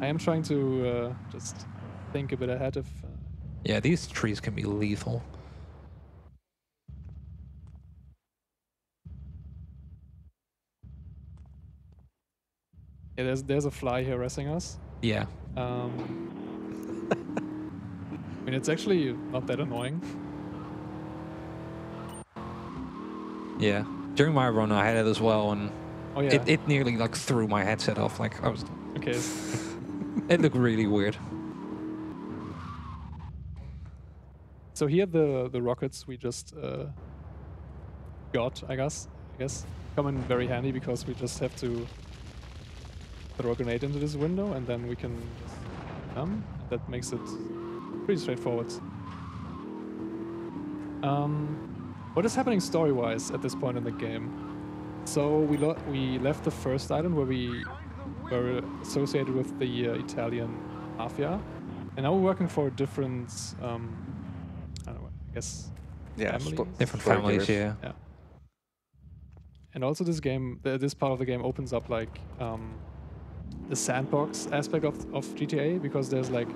I am trying to just think a bit ahead of... Yeah, these trees can be lethal. Yeah, there's a fly here harassing us. Yeah. I mean, it's actually not that annoying. Yeah. During my run, I had it as well, and Oh yeah. it nearly like threw my headset off. Like I was. Okay. It looked really weird. So here the rockets we just got, I guess, come in very handy because we just have to throw a grenade into this window and then we can just that makes it pretty straightforward. What is happening story-wise at this point in the game? So we left the first island where we were associated with the Italian mafia, and now we're working for different, I don't know, I guess, Yeah. families? Different Story families, givers. yeah. Yeah. And also this game, this part of the game opens up like the sandbox aspect of GTA, because there's like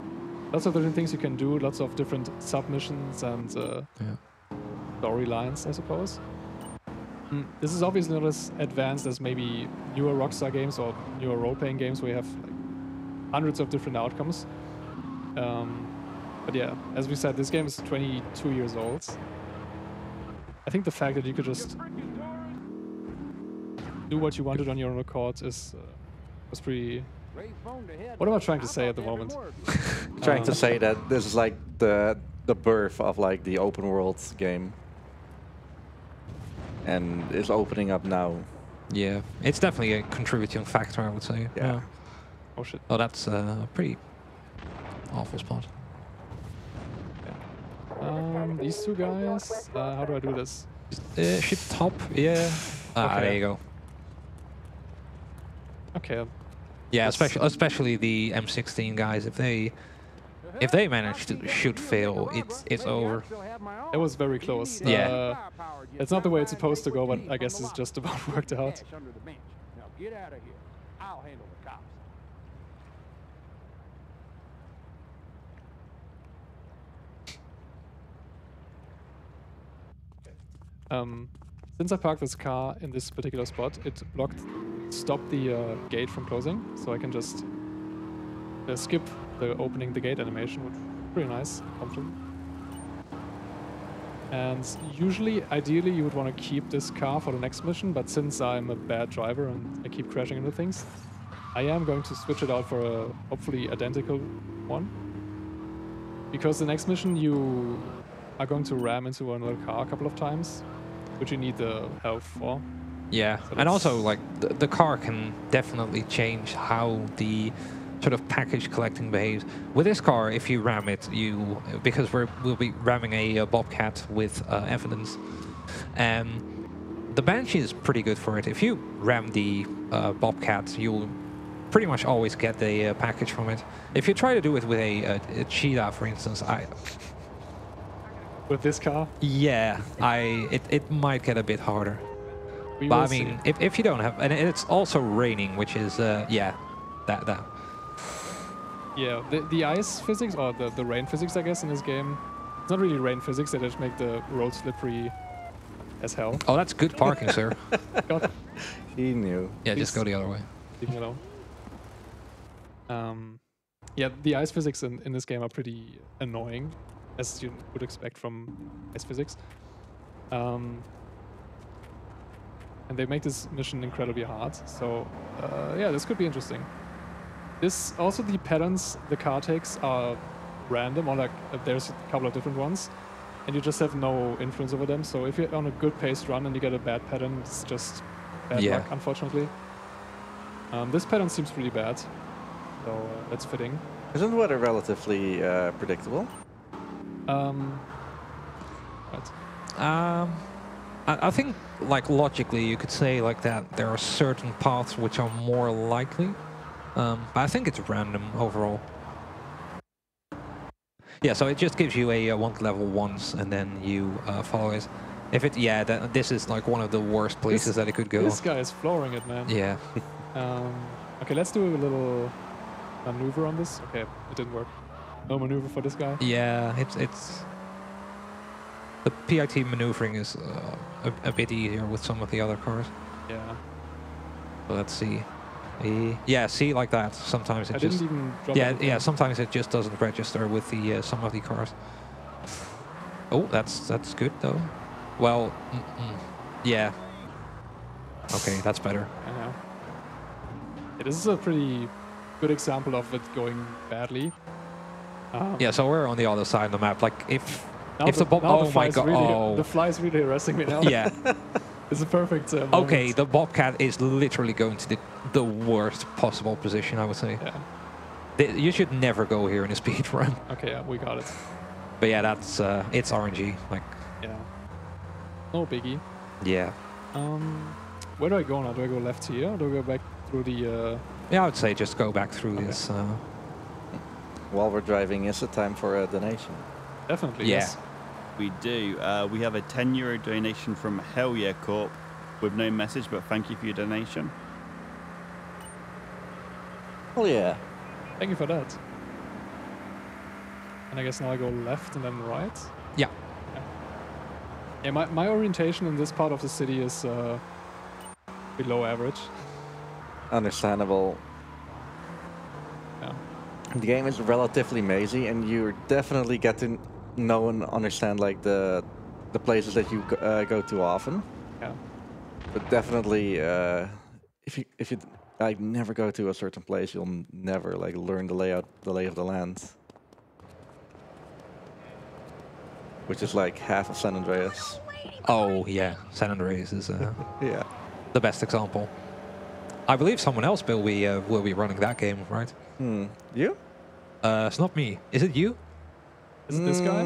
lots of different things you can do, lots of different submissions and storylines, I suppose. This is obviously not as advanced as maybe newer Rockstar games or newer role-playing games where you have like hundreds of different outcomes. But yeah, as we said, this game is 22 years old. I think the fact that you could just do what you wanted on your own accord was pretty... What am I trying to say at the moment? Trying to say that this is like the birth of like the open world game, and it's opening up now. Yeah, it's definitely a contributing factor, I would say. Yeah. Oh shit. Oh, that's a pretty awful spot. These two guys, how do I do this? Ship top, yeah. Okay. There you go. Okay. Yeah, That's- especially the M16 guys. If they manage to shoot fail, it's over. It was very close. Yeah. It's not the way it's supposed to go, but I guess it's just about worked out. Now get out of here. I'll handle the cops. Since I parked this car in this particular spot, it stopped the gate from closing, so I can just skip the opening the gate animation, which is pretty nice, comfortable. And usually, ideally, you would want to keep this car for the next mission, but since I'm a bad driver and I keep crashing into things, I am going to switch it out for a hopefully identical one. Because the next mission you are going to ram into another car a couple of times, which you need the health for. Yeah, So and also like the car can definitely change how the sort of package collecting behaves. With this car, if you ram it, because we'll be ramming a Bobcat with evidence, and the Banshee is pretty good for it. If you ram the Bobcat, you'll pretty much always get the package from it. If you try to do it with a Cheetah, for instance, With this car? yeah, it might get a bit harder. We But will I mean, see. if you don't have, and it's also raining, which is yeah, that. Yeah, the ice physics, or the rain physics, I guess, in this game, it's not really rain physics, they just make the road slippery as hell. Oh, that's good parking, sir. God, He knew. Yeah, just go the other way. leave me alone. Yeah, the ice physics in this game are pretty annoying, as you would expect from ice physics. And they make this mission incredibly hard, so yeah, this could be interesting. This also, the patterns the car takes are random, or like there's a couple of different ones, and you just have no influence over them. So if you're on a good paced run and you get a bad pattern, it's just bad Yeah. luck, unfortunately. This pattern seems pretty bad, so that's fitting. Isn't weather relatively predictable? Right. I think, like, logically, you could say like that there are certain paths which are more likely, but I think it's random overall. Yeah, so it just gives you a want level once, and then you follow it. If it, yeah, this is like one of the worst places that it could go. This guy is flooring it, man. Yeah. Okay, let's do a little maneuver on this. Okay, it didn't work. No maneuver for this guy. Yeah, it's the PIT maneuvering is a bit easier with some of the other cars. Yeah. So let's see. Yeah, see, like that. Sometimes it I just didn't even drop yeah, it. yeah. Sometimes it just doesn't register with the some of the cars. Oh, that's good though. Well, yeah. Okay, that's better. I know. Yeah, this is a pretty good example of it going badly. Yeah, so we're on the other side of the map. Like if Now the oh my god, really, oh the fly is really harassing me now. yeah. It's a perfect moment. Okay, the Bobcat is literally going to the worst possible position, I would say. Yeah. You should never go here in a speed run. Okay, yeah, we got it. But yeah, that's it's RNG. Like, Yeah. No biggie. yeah. Where do I go now? Do I go left here? Or do I go back through the? Yeah, I would say just go back through this. While we're driving, is it time for a donation? Definitely. Yeah. Yes. We do. We have a €10 donation from Hell Yeah Corp with no message, but thank you for your donation. Oh yeah. Thank you for that. And I guess now I go left and then right. Yeah. Yeah, my orientation in this part of the city is below average. Understandable. Yeah. The game is relatively mazy, and you definitely get to know and understand like the places that you go to often. Yeah. But definitely, if you like never go to a certain place, you'll never like learn the lay of the land, which is like half of San Andreas. Oh yeah, San Andreas is Yeah. the best example. I believe someone else will be running that game, right? You? It's not me. Is it you? Is it this guy?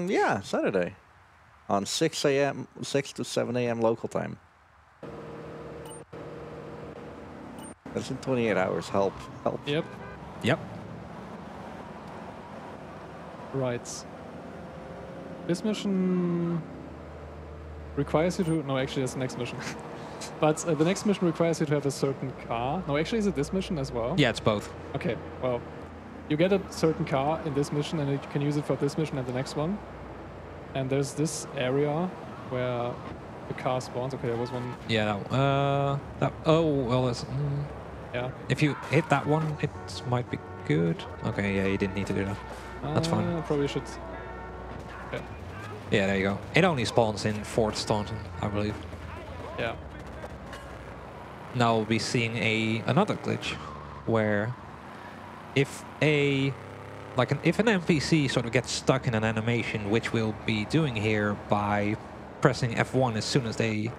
Yeah, Saturday, on 6 to 7 a.m. local time. That's in 28 hours. Help. Yep. Yep. Right. This mission requires you to... No, actually, that's the next mission. But the next mission requires you to have a certain car. No, actually, is it this mission as well? Yeah, it's both. Okay, well, you get a certain car in this mission, and you can use it for this mission and the next one. And there's this area where the car spawns. Okay, there was one. Yeah, that. Oh, well, that's. Yeah. If you hit that one, it might be good. Okay, yeah, you didn't need to do that. That's fine. Probably should. Okay. Yeah, there you go. It only spawns in Fort Staunton, I believe. Yeah. Now we'll be seeing another glitch where if an NPC sort of gets stuck in an animation, which we'll be doing here by pressing F1 as soon as they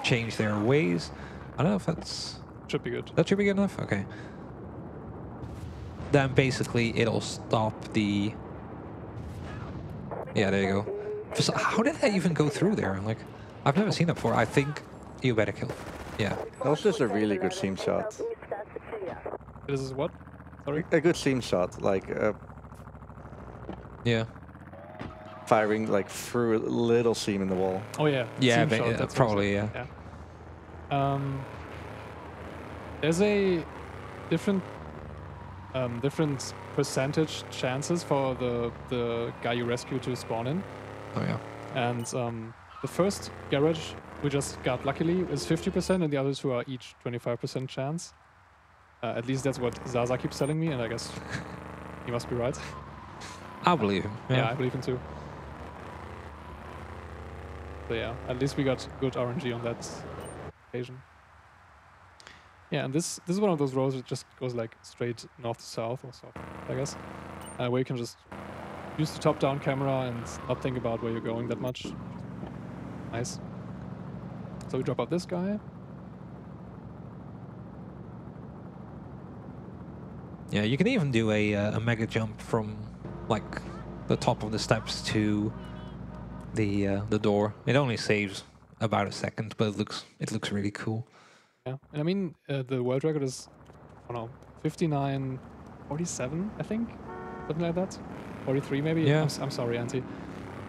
change their ways. I don't know if that's... Should be good. That should be good enough? Okay. Then basically it'll stop the... Yeah, there you go. So how did that even go through there? Like, I've never seen that before. I think you better kill. Yeah. That was just a really good seam shot. This is what? Sorry? A good seam shot, like Yeah. firing like through a little seam in the wall. Oh yeah. Yeah, Seam shot, that's probably, awesome. Yeah. There's a different percentage chances for the guy you rescue to spawn in. Oh yeah. And the first garage we just got luckily is 50%, and the other two are each 25% chance. At least that's what Zaza keeps telling me, and I guess he must be right. I believe him. Yeah, I believe him too. So yeah, at least we got good RNG on that occasion. Yeah, and this is one of those roads that just goes like straight north to south, or south, I guess, where you can just use the top-down camera and not think about where you're going that much. Nice. So we drop out this guy. Yeah, you can even do a mega jump from like the top of the steps to the door. It only saves about a second, but it looks really cool. Yeah, and I mean the world record is, I don't know, 59:47, I think, something like that. 43 maybe. Yeah. I'm sorry, Auntie.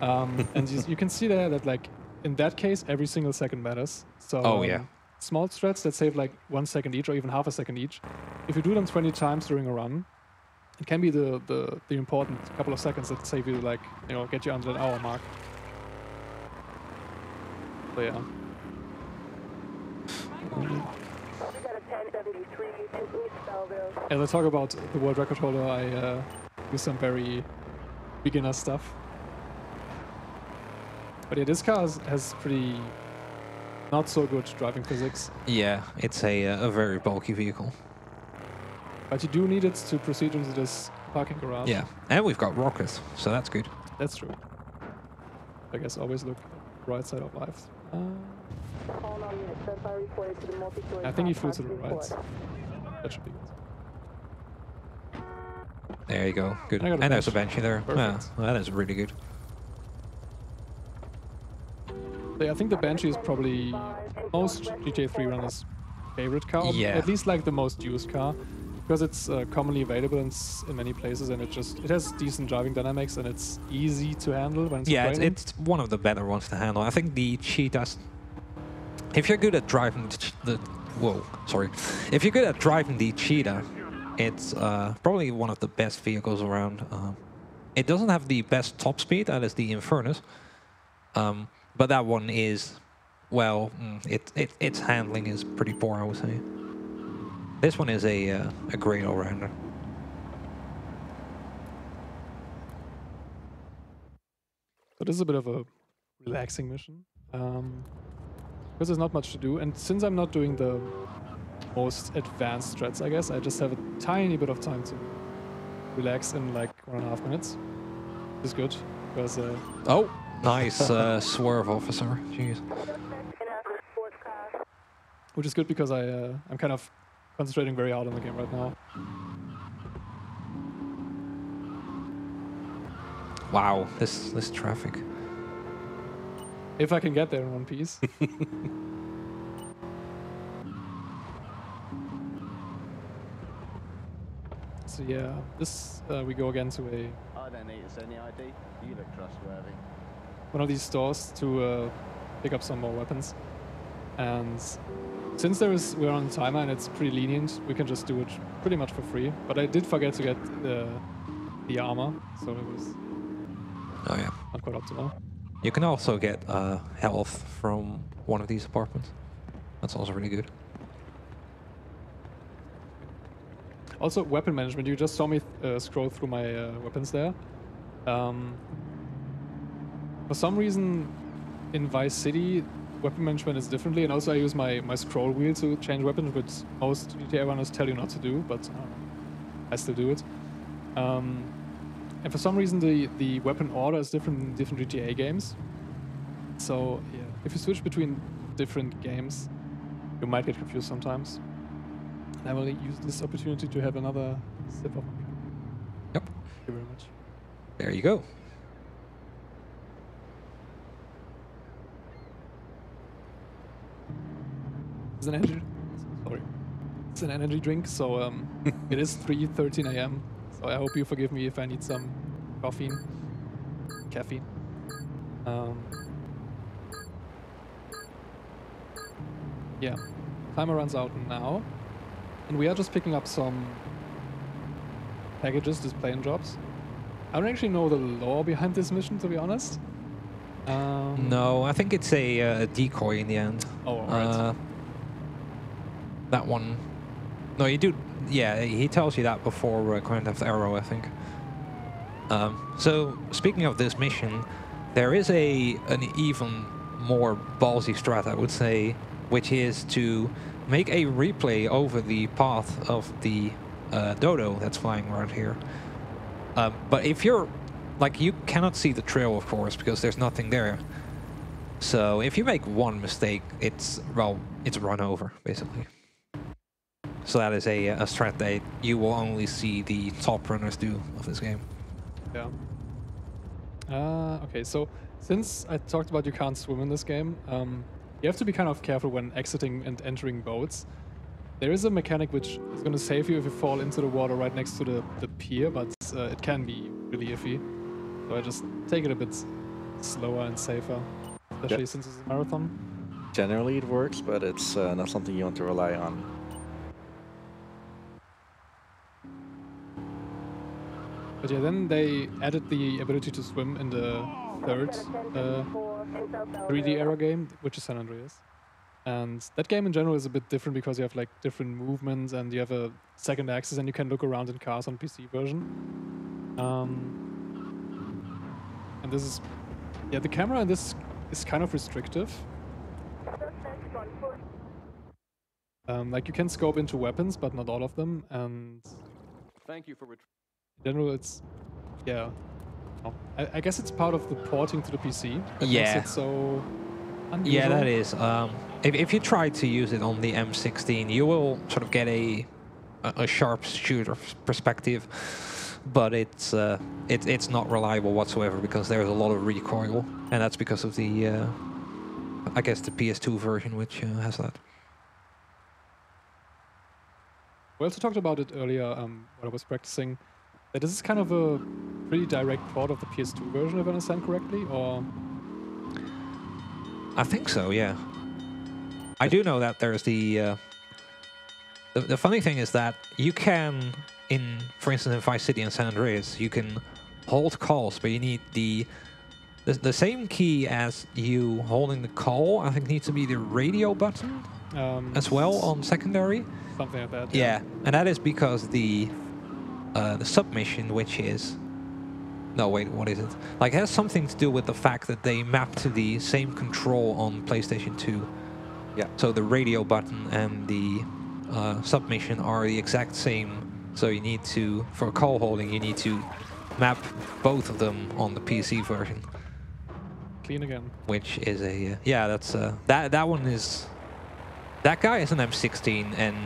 And you can see there that like in that case every single second matters. So Oh, yeah. Small strats that save like 1 second each or even half a second each. If you do them 20 times during a run, it can be the important couple of seconds that save you, like, you know, get you under an hour mark. So yeah. As I talk about the world record holder, I do some very beginner stuff. But yeah, this car has pretty not so good driving physics. Yeah, it's a very bulky vehicle. But you do need it to proceed into this parking garage. Yeah, and we've got rockets, so that's good. That's true. I guess always look at the right side of life. I think he flew to the right. That should be good. There you go. Good. I got a And there's a bench. benchy there. Yeah, Perfect. well, that is really good. So yeah, I think the Banshee is probably most GTA 3 runners' favorite car. Yeah. At least like the most used car. Because it's commonly available in many places, and it has decent driving dynamics, and it's easy to handle when it's Yeah, raining. it's one of the better ones to handle. I think the Cheetahs... If you're good at driving If you're good at driving the Cheetah, it's probably one of the best vehicles around. It doesn't have the best top speed, that is the Infernus. But that one is, well, its handling is pretty poor, I would say. This one is a great all-rounder. So this is a bit of a relaxing mission. Because there's not much to do, and since I'm not doing the most advanced strats, I guess, I just have a tiny bit of time to relax in like 1.5 minutes. Which is good, because... Oh, nice swerve, officer. Jeez. Which is good because I'm kind of concentrating very hard on the game right now. Wow, this traffic. If I can get there in one piece. So yeah, this we go again to I don't need to send the ID. You look trustworthy. one of these stores to pick up some more weapons. And since we're on a timer and it's pretty lenient, we can just do it pretty much for free. But I did forget to get the armor, so it was Oh yeah. not quite optimal. You can also get health from one of these apartments. That's also really good. Also, weapon management. You just saw me scroll through my weapons there. For some reason, in Vice City, weapon management is differently, and also I use my scroll wheel to change weapons, which most GTA runners tell you not to do, but I still do it. And for some reason, the weapon order is different in different GTA games. So yeah, if you switch between different games, you might get confused sometimes. And I will use this opportunity to have another sip of my drink. Yep. Thank you very much. There you go. It's an energy. Sorry, it's an energy drink. So it is 3:13 a.m. So I hope you forgive me if I need some caffeine. Yeah, timer runs out now, and we are just picking up some packages, display and jobs. I don't actually know the lore behind this mission, to be honest. No, I think it's a decoy in the end. Oh, alright. That one. No, you do. Yeah, he tells you that before Grand Theft Auto, I think. So speaking of this mission, there is an even more ballsy strat, I would say, which is to make a replay over the path of the dodo that's flying around here. But if you're like, you cannot see the trail, of course, because there's nothing there. So if you make one mistake, it's run over, basically. So that is a strat that you will only see the top runners do of this game. Yeah. Okay, so since I talked about you can't swim in this game, you have to be kind of careful when exiting and entering boats. There is a mechanic which is going to save you if you fall into the water right next to the pier, but it can be really iffy. So I just take it a bit slower and safer, especially since it's a marathon. Generally it works, but it's not something you want to rely on. But yeah, then they added the ability to swim in the third 3D era game, which is San Andreas. And that game in general is a bit different because you have like different movements and you have a second axis and you can look around in cars on PC version. And this is, yeah, the camera in this is kind of restrictive. Like you can scope into weapons, but not all of them. And Thank you for in general, it's, yeah. I guess it's part of the porting to the PC. That makes it so unusual. Yeah, that is. If you try to use it on the M16, you will sort of get a sharp shooter perspective, but it's not reliable whatsoever because there's a lot of recoil, and that's because of the I guess the PS2 version, which has that. We also talked about it earlier when I was practicing, that this is kind of a pretty direct port of the PS2 version, if I understand correctly, or... I think so, yeah. I do know that there's the funny thing is that you can, for instance, in Vice City and San Andreas, you can hold calls, but you need the same key as you holding the call. I think needs to be the radio button as well on secondary. Something like that. Yeah, and that is because the submission, which is... No, wait, what is it? Like, it has something to do with the fact that they map to the same control on PlayStation 2. Yeah. So the radio button and the submission are the exact same. So you need to, for call holding, you need to map both of them on the PC version. Clean again. Which is a... yeah, that's... that one is... That guy is an M16, and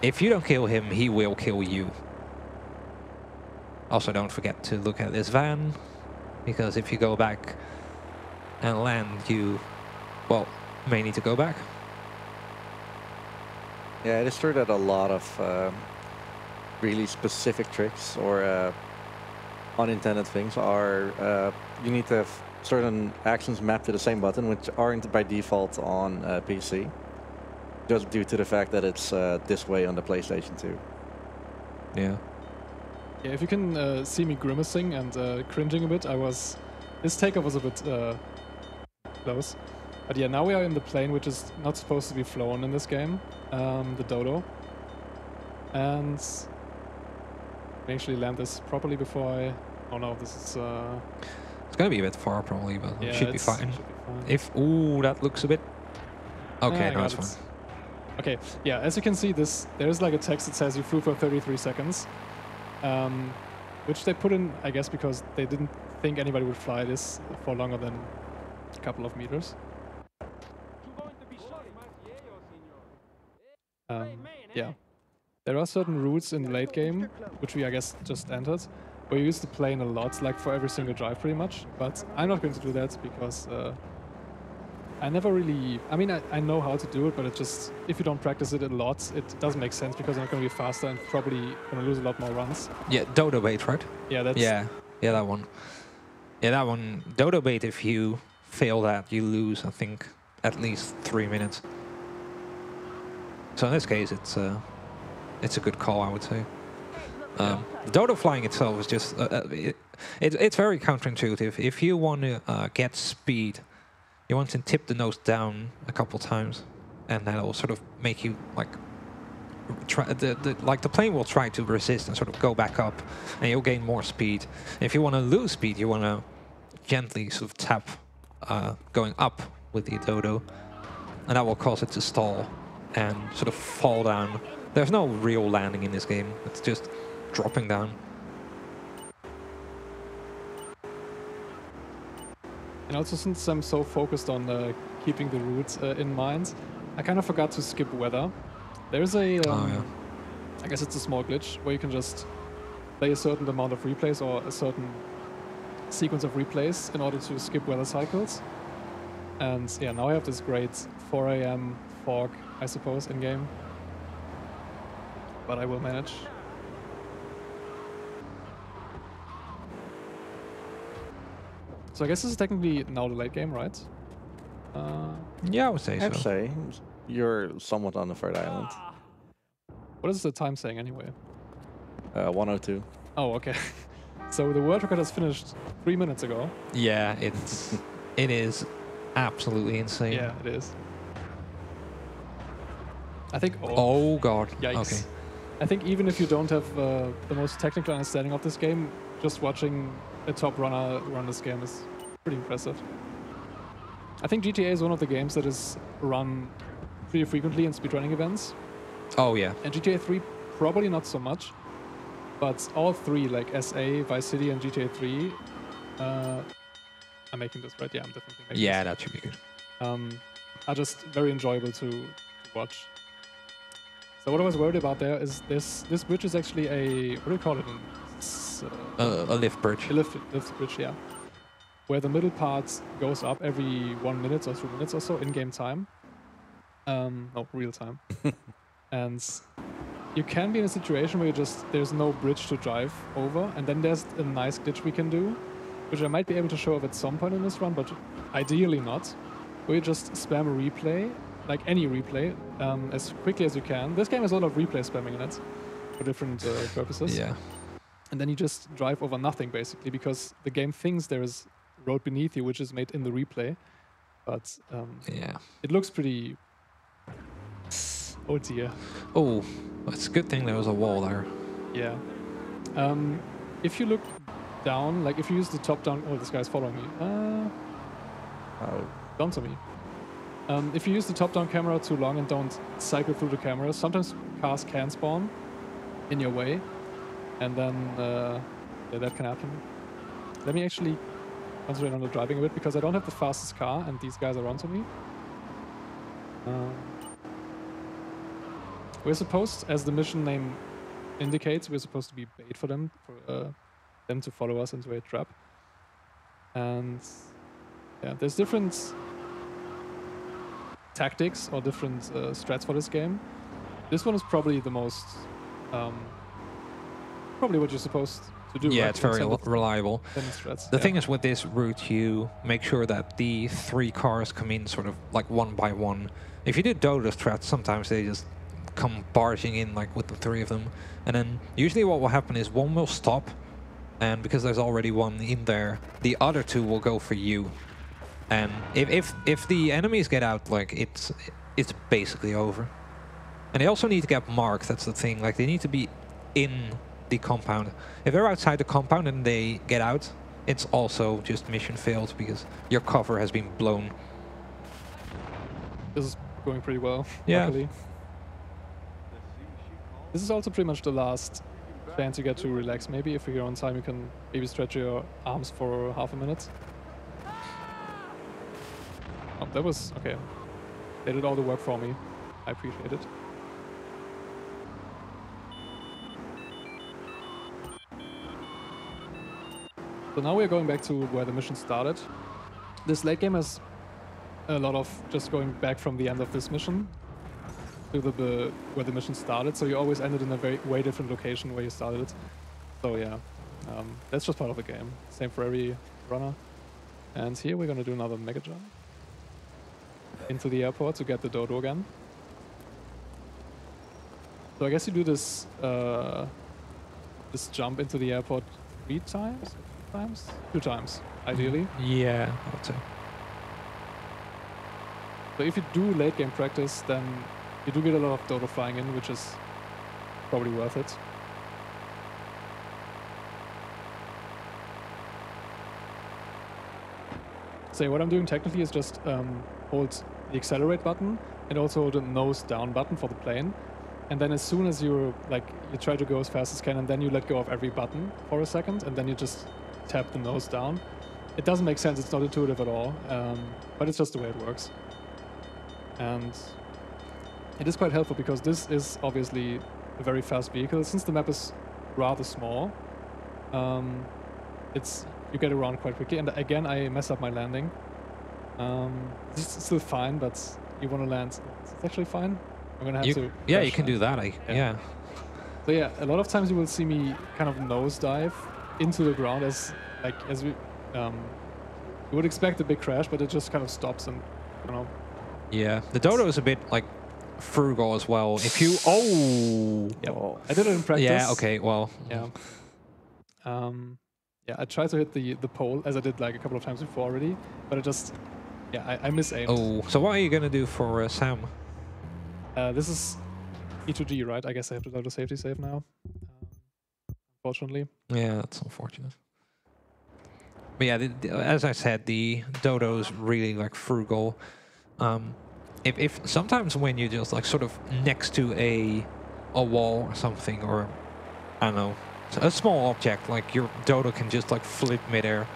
if you don't kill him, he will kill you. Also, don't forget to look at this van, because if you go back and land, you, well, may need to go back. Yeah, it is true that a lot of really specific tricks or unintended things are you need to have certain actions mapped to the same button, which aren't by default on PC, just due to the fact that it's this way on the PlayStation 2. Yeah. Yeah, if you can see me grimacing and cringing a bit, this takeoff was a bit close. But yeah, now we are in the plane, which is not supposed to be flown in this game, the Dodo. And I actually land this properly before I... Oh no, this is... It's gonna be a bit far probably, but yeah, it should be fine. should be fine. If... Ooh, that looks a bit... Okay, I no, got it's it. fine. Okay, yeah, as you can see, there's like a text that says you flew for 33 seconds. Which they put in, I guess, because they didn't think anybody would fly this for longer than a couple of meters. Yeah. There are certain routes in the late game, which we, I guess, just entered, where you use the plane a lot, like for every single drive pretty much. But I'm not going to do that because I never really... I mean, I know how to do it, but it just... If you don't practice it a lot, it doesn't make sense because you're not going to be faster and probably going to lose a lot more runs. Yeah, Dodo bait, right? Yeah, that's... Yeah, that one. Yeah, that one. Dodo bait, if you fail that, you lose, I think, at least 3 minutes. So in this case, it's a good call, I would say. Dodo flying itself is just... it's very counterintuitive. If you want to get speed, you want to tip the nose down a couple times, and that'll sort of make you like the plane will try to resist and sort of go back up, and you'll gain more speed. If you want to lose speed, you want to gently sort of tap going up with the Dodo, and that will cause it to stall and sort of fall down. There's no real landing in this game. It's just dropping down. And also, since I'm so focused on keeping the route in mind, I kind of forgot to skip weather. There's a, I guess it's a small glitch where you can just play a certain amount of replays or a certain sequence of replays in order to skip weather cycles. And yeah, now I have this great 4 AM fog, I suppose, in-game. But I will manage. So I guess this is technically now the late game, right? Yeah, I would say I'd so. say you're somewhat on the third island. What is the time saying anyway? 102. Oh, okay. So the world record has finished 3 minutes ago. Yeah, it is absolutely insane. Yeah, it is. I think... Oh god. Yikes. Okay. I think even if you don't have the most technical understanding of this game, just watching a top runner run this game is pretty impressive. I think GTA is one of the games that is run pretty frequently in speedrunning events. Oh yeah. And GTA 3 probably not so much. But all three, like SA, Vice City, and GTA 3, I'm making this right. Yeah, I'm definitely making Yeah, this. that should be good. Are just very enjoyable to watch. So what I was worried about there is this bridge is actually a, what do you call it? A lift bridge. A lift bridge, yeah. Where the middle part goes up every 1 minute or 2 minutes or so in-game time. No, real time. And you can be in a situation where there's no bridge to drive over, and then there's a nice glitch we can do, which I might be able to show off at some point in this run, but ideally not, where you just spam a replay, like any replay, as quickly as you can. This game has a lot of replay spamming in it for different purposes. Yeah. And then you just drive over nothing, basically, because the game thinks there is road beneath you, which is made in the replay. But Yeah. it looks pretty... Oh dear. Oh, it's a good thing there was a wall there. Yeah. If you look down, like if you use the top-down... Oh, this guy's following me. Down to me. If you use the top-down camera too long and don't cycle through the cameras, sometimes cars can spawn in your way. And then, yeah, that can happen. Let me actually concentrate on the driving a bit, because I don't have the fastest car, and these guys are onto me. We're supposed, as the mission name indicates, we're supposed to be bait for them to follow us into a trap. And yeah, there's different tactics or different strats for this game. This one is probably the most, probably what you're supposed to do. Yeah, right? it's very Incentive reliable. threats. The Yeah. thing is, with this route, you make sure that the 3 cars come in sort of like one by one. If you do Dodo threats, sometimes they just come barging in like with the 3 of them. And then usually what will happen is one will stop, and because there's already one in there, the other 2 will go for you. And if the enemies get out, like it's basically over. And they also need to get marked, that's the thing. Like they need to be in the compound. If they're outside the compound and they get out, it's also just mission failed because your cover has been blown. This is going pretty well, Yeah. luckily. This is also pretty much the last chance you get to relax. Maybe if you're on time, you can maybe stretch your arms for half a minute. Oh, that was okay. They did all the work for me. I appreciate it. So now we're going back to where the mission started. This late game has a lot of just going back from the end of this mission to where the mission started. So you always ended in a way different location where you started it. So yeah, that's just part of the game. Same for every runner. And here we're gonna do another mega jump into the airport to get the dodo again. So I guess you do this this jump into the airport 3 times? 2 times, ideally. Yeah, I would say. So if you do late game practice, then you do get a lot of dodo flying in, which is probably worth it. So what I'm doing technically is just hold the accelerate button and also hold the nose down button for the plane. And then as soon as you try to go as fast as you can, and then you let go of every button for a second, and then you just tap the nose down. It doesn't make sense, it's not intuitive at all, but it's just the way it works. And it is quite helpful because this is obviously a very fast vehicle. Since the map is rather small, you get around quite quickly. And again, I mess up my landing. This is still fine, but you want to land. It's actually fine. I'm gonna have to. Yeah, you crash can do land. that. Yeah. So yeah, a lot of times you will see me kind of nosedive into the ground as we. You would expect a big crash, but it just kind of stops and, you know. Yeah, the dodo is a bit like frugal as well. If you Yeah, I did it in practice. yeah, okay, well, Yeah. Yeah, I tried to hit the pole as I did like a couple of times before already, but it just, yeah, I misaimed. oh, so what are you gonna do for Sam? This is E2G, right? I guess I have to do the safety save now. Unfortunately. Yeah, that's unfortunate. But yeah, as I said, the dodo's really like frugal. If sometimes when you're just like sort of next to a wall or something, or I don't know, a small object, like your dodo can just like flip midair.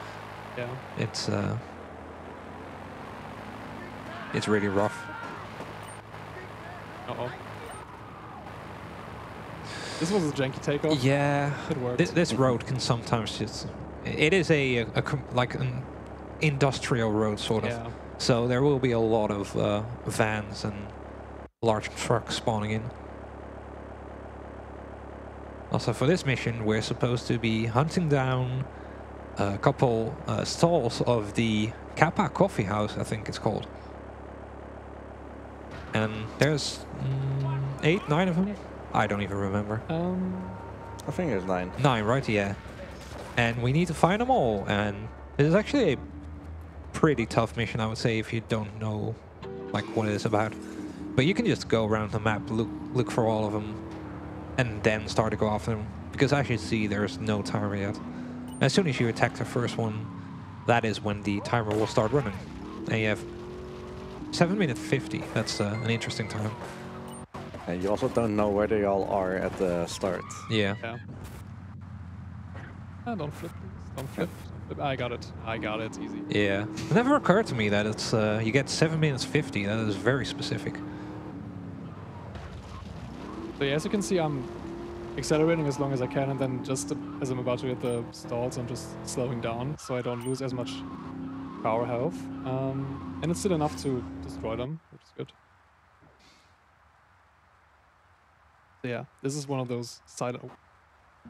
Yeah. It's really rough. Uh-oh. This was a janky takeoff. Yeah, It worked. this road can sometimes just. It is like an industrial road sort of. Yeah. So there will be a lot of vans and large trucks spawning in. Also for this mission, we're supposed to be hunting down a couple stalls of the Kappa Coffee House, I think it's called. And there's 8, 9 of them? I don't even remember. I think there's 9. 9, right? Yeah. And we need to find them all. And this is actually a pretty tough mission, I would say, if you don't know like what it is about. But you can just go around the map, look for all of them, and then start to go after them. Because as you see, there's no timer yet. As soon as you attack the first one, that is when the timer will start running. And you have 7 minutes 50. That's an interesting time. And you also don't know where they all are at the start. Yeah. Yeah. Don't flip, please. Don't flip. I got it. I got it. Easy. Yeah. It never occurred to me that it's you get 7 minutes 50. That is very specific. So yeah, as you can see, I'm accelerating as long as I can, and then just as I'm about to hit the stalls, I'm just slowing down so I don't lose as much power health. And it's still enough to destroy them, which is good. So yeah, this is one of those side...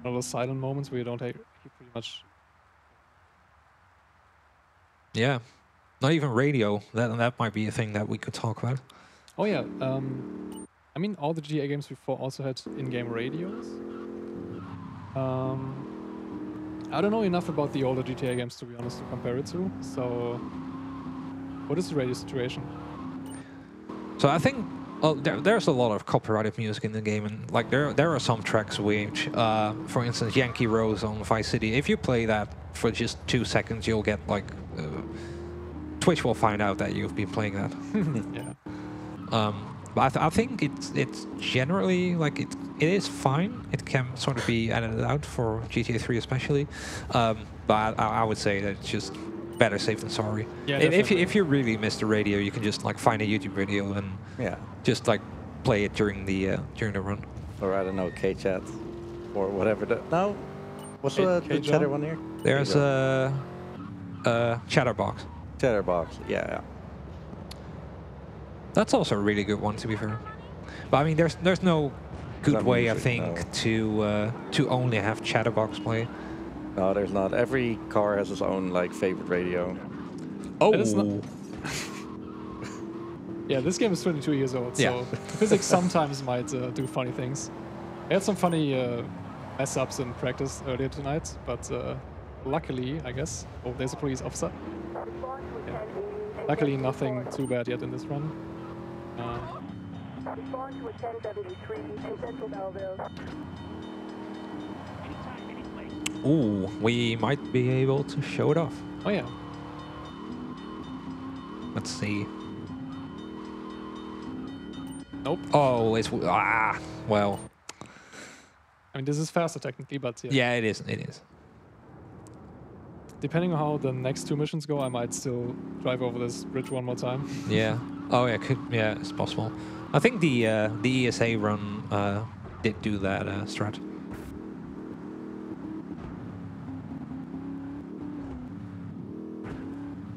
All those silent moments where you don't hear pretty much. Yeah, not even radio. That might be a thing that we could talk about. Oh yeah. I mean, all the GTA games before also had in-game radios. I don't know enough about the older GTA games, to be honest, to compare it to. So, what is the radio situation? So I think there's a lot of copyrighted music in the game, and like there are some tracks which, for instance, Yankee Rose on Vice City. If you play that for just 2 seconds, you'll get like Twitch will find out that you've been playing that. Yeah. But I think it's generally like it is fine. It can sort of be edited out for GTA 3 especially. But I would say that it's just better safe than sorry. Yeah, if you really miss the radio, you can just like find a YouTube video and just like play it during the run. Or I don't know, K-chat or whatever. No, what's the chatter one here? There's a Chatterbox. Chatterbox, yeah. That's also a really good one, to be fair. But I mean, there's no good way, I think, to only have Chatterbox play. No, there's not. Every car has its own like favorite radio. Oh. Yeah, this game is 22 years old, so physics sometimes might do funny things. I had some funny mess ups in practice earlier tonight, but luckily, I guess. Oh, there's a police officer. Yeah. Luckily, nothing too bad yet in this run. Respond to a 1073 in Central Belleville. Ooh, we might be able to show it off. Oh yeah. Let's see. Nope. Oh, it's well. I mean, this is faster technically, but yeah. Yeah, it is. It is. Depending on how the next 2 missions go, I might still drive over this bridge one more time. Yeah. Oh yeah. Yeah, it's possible. I think the ESA run did do that strat.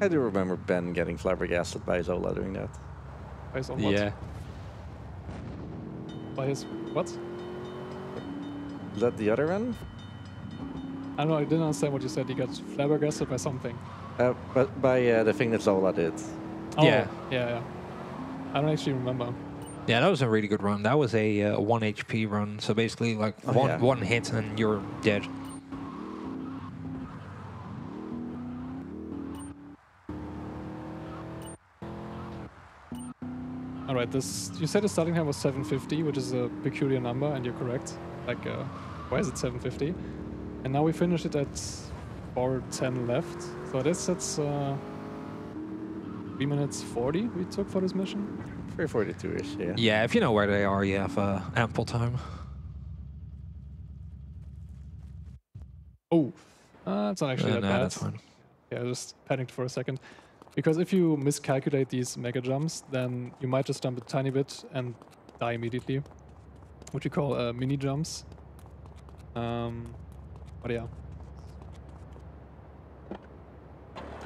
I do remember Ben getting flabbergasted by Zola doing that. Based on what? Yeah. By his what? Is that the other one? I don't know, I didn't understand what you said. He got flabbergasted by something. But by the thing that Zola did. Oh, yeah. Yeah. I don't actually remember. Yeah, that was a really good run. That was a 1 HP run. So basically, like one hit and you're dead. All right, you said the starting time was 750, which is a peculiar number, and you're correct. Like, why is it 750? And now we finished it at 4:10 left. So that's 3 minutes 40 we took for this mission. 3:42-ish, yeah. Yeah, if you know where they are, you have ample time. Oh, it's not actually that bad. That's fine. Yeah, I just panicked for a second. Because if you miscalculate these mega jumps, then you might just jump a tiny bit and die immediately. What you call mini jumps. But yeah.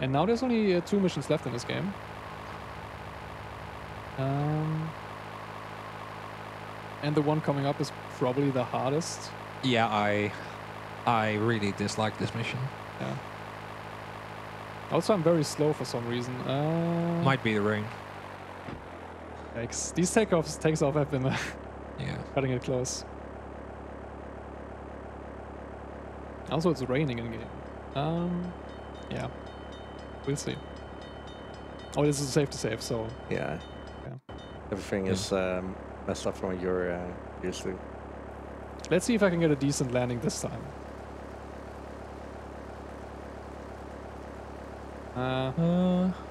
And now there's only 2 missions left in this game. And the one coming up is probably the hardest. Yeah, I really dislike this mission. Yeah. Also, I'm very slow for some reason. Might be the rain. Yikes. These takes off have been cutting it close. Also, it's raining in game. Yeah. We'll see. Oh, this is safe to save, so... Yeah. Everything is messed up from what you're used to. Let's see if I can get a decent landing this time.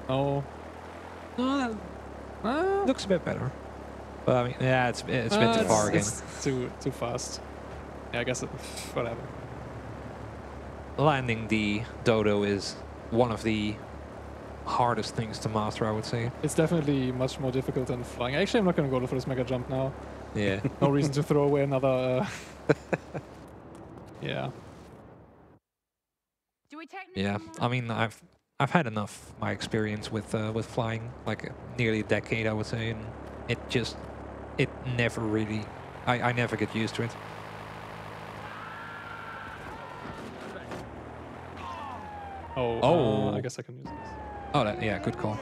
Oh. No, that looks a bit better. But I mean, yeah, it's a bit too far again. It's too fast. Yeah, I guess whatever. Landing the dodo is one of the hardest things to master, I would say. It's definitely much more difficult than flying. Actually, I'm not going to go for this mega jump now. Yeah. No reason to throw away another... Yeah. Do we take Yeah, I mean, I've had enough my experience with flying, like nearly a decade, I would say, and it never really, I never get used to it. Oh, I guess I can use this. Oh, yeah, good call.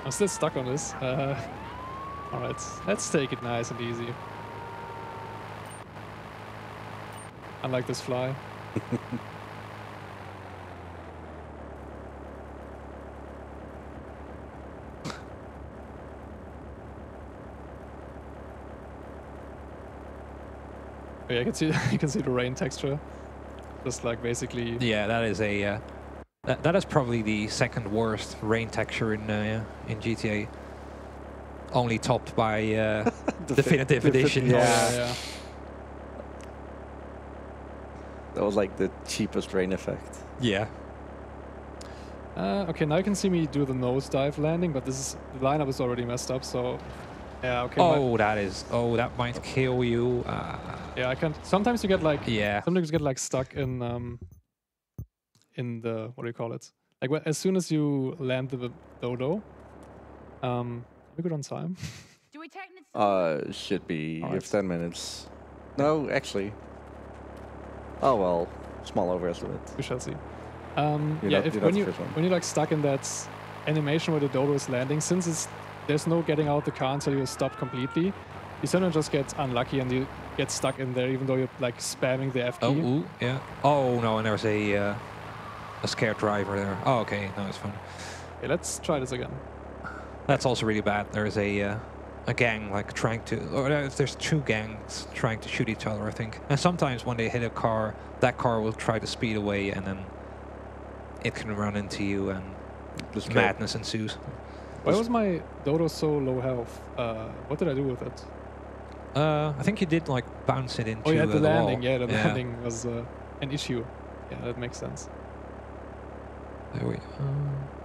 I'm still stuck on this. Alright, let's take it nice and easy. Unlike this fly. Oh, yeah, you can see the rain texture. Just like basically. Yeah, that is a that is probably the second worst rain texture in GTA. Only topped by Definitive Edition. Yeah. That was like the cheapest rain effect. Yeah. Okay, now you can see me do the nosedive landing, but this is the lineup is already messed up. So yeah, okay. Oh, that might kill you. Yeah, I can't. Sometimes you get like. Yeah. Sometimes you get like stuck in the what do you call it? Like as soon as you land the dodo. We good on time. Do we technically? Should be. All You have right. 10 minutes. No, actually. Oh well, small overestimate. We shall see. You're Yeah, not- if you're when not you the first one. when you're like stuck in that animation where the dodo is landing, since there's no getting out the car until you're stopped completely, you sometimes just get unlucky and you get stuck in there even though you're like spamming the F key. Oh, ooh, yeah. Oh no, and there's a scared driver there. Oh, okay, no, it's fine. Okay, let's try this again. That's also really bad. There's a gang like trying to, or there's two gangs trying to shoot each other, I think. And sometimes when they hit a car, that car will try to speed away, and then it can run into you, and Just kill. madness ensues. Why was my dodo so low health? What did I do with it? I think you did like bounce it into Oh yeah, the wall. landing. Yeah, the landing was an issue. Yeah, that makes sense. There we.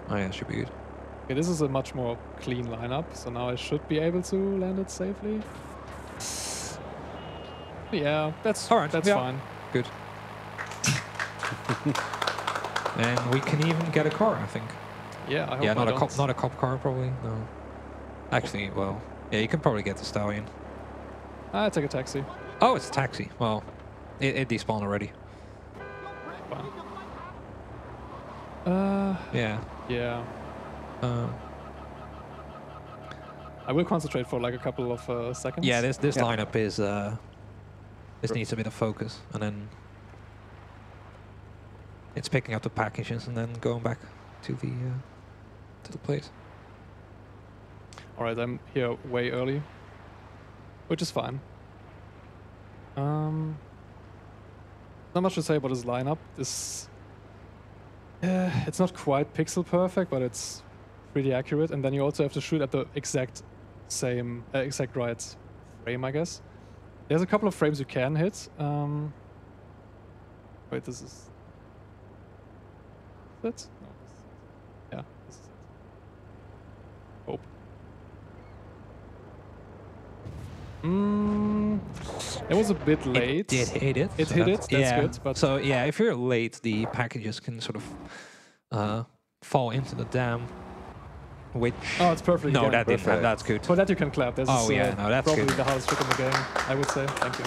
Oh yeah, should be good. Okay, this is a much more clean lineup, so now I should be able to land it safely. Yeah, that's All right, That's yeah. fine. Good. And we can even get a car, I think. Yeah, I hope Yeah, I don't. not a cop car, probably. No. Actually, well, yeah, you can probably get the stallion. I take a taxi. Oh, it's a taxi. Well, it despawned already. Fine. Yeah. Yeah. Uh, I will concentrate for like a couple of seconds. yeah, this Yeah. lineup is this needs a bit of focus, and then it's picking up the packages and then going back to the place. All right, I'm here way early, which is fine. Not much to say about this lineup. This, it's not quite pixel perfect, but it's pretty accurate. And then you also have to shoot at the exact same, exact right frame, I guess. There's a couple of frames you can hit. Wait, this is it? No, this is it. Yeah, this is it. Hope. It was a bit late. It did hit it. It so hit it, that's yeah. good, but- so yeah, if you're late, the packages can sort of fall into the dam. Which Oh, it's perfectly no, again. that didn't. Perfect. That's good. For that you can clap. This Oh, is yeah, no, that's probably good. the hardest trick in the game, I would say. Thank you.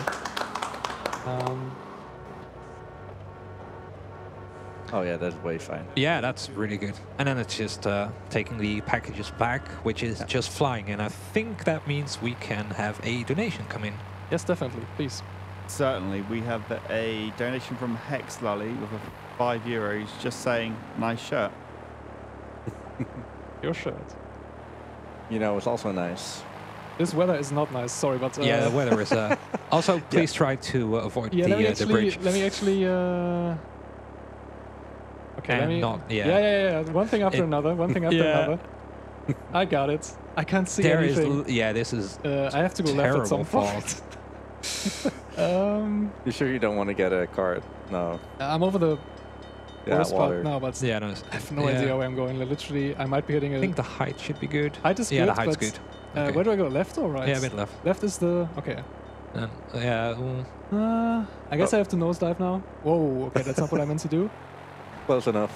Oh yeah, that's way fine. Yeah, that's really good. And then it's just taking the packages back, which is just flying. And I think that means we can have a donation come in. Yes, definitely. Please. Certainly, we have a donation from Hex Lully with €5 just saying, nice shirt. Your shirt. You know, it's also nice. This weather is not nice. Sorry, but Yeah, the weather is. Also, please try to avoid yeah, the bridge. let me actually. Okay, let And me. not- yeah. Yeah. One thing after It- another. One thing after Yeah. another. I got it. I can't see There is. anything. Yeah, this is. I have to go left at some terrible point. fault. You sure you don't want to get a card? No. I'm over the Yeah, worst water. part now, but Yeah, no. I have no yeah. idea where I'm going. Literally, I might be hitting I a. think the height should be good. Height is yeah, good, the height's but, good. Okay. Where do I go? Left or right? Yeah, a bit left. Left is the okay. And, yeah. I guess I have to nosedive now. Whoa. Okay, that's not what I meant to do. Close enough.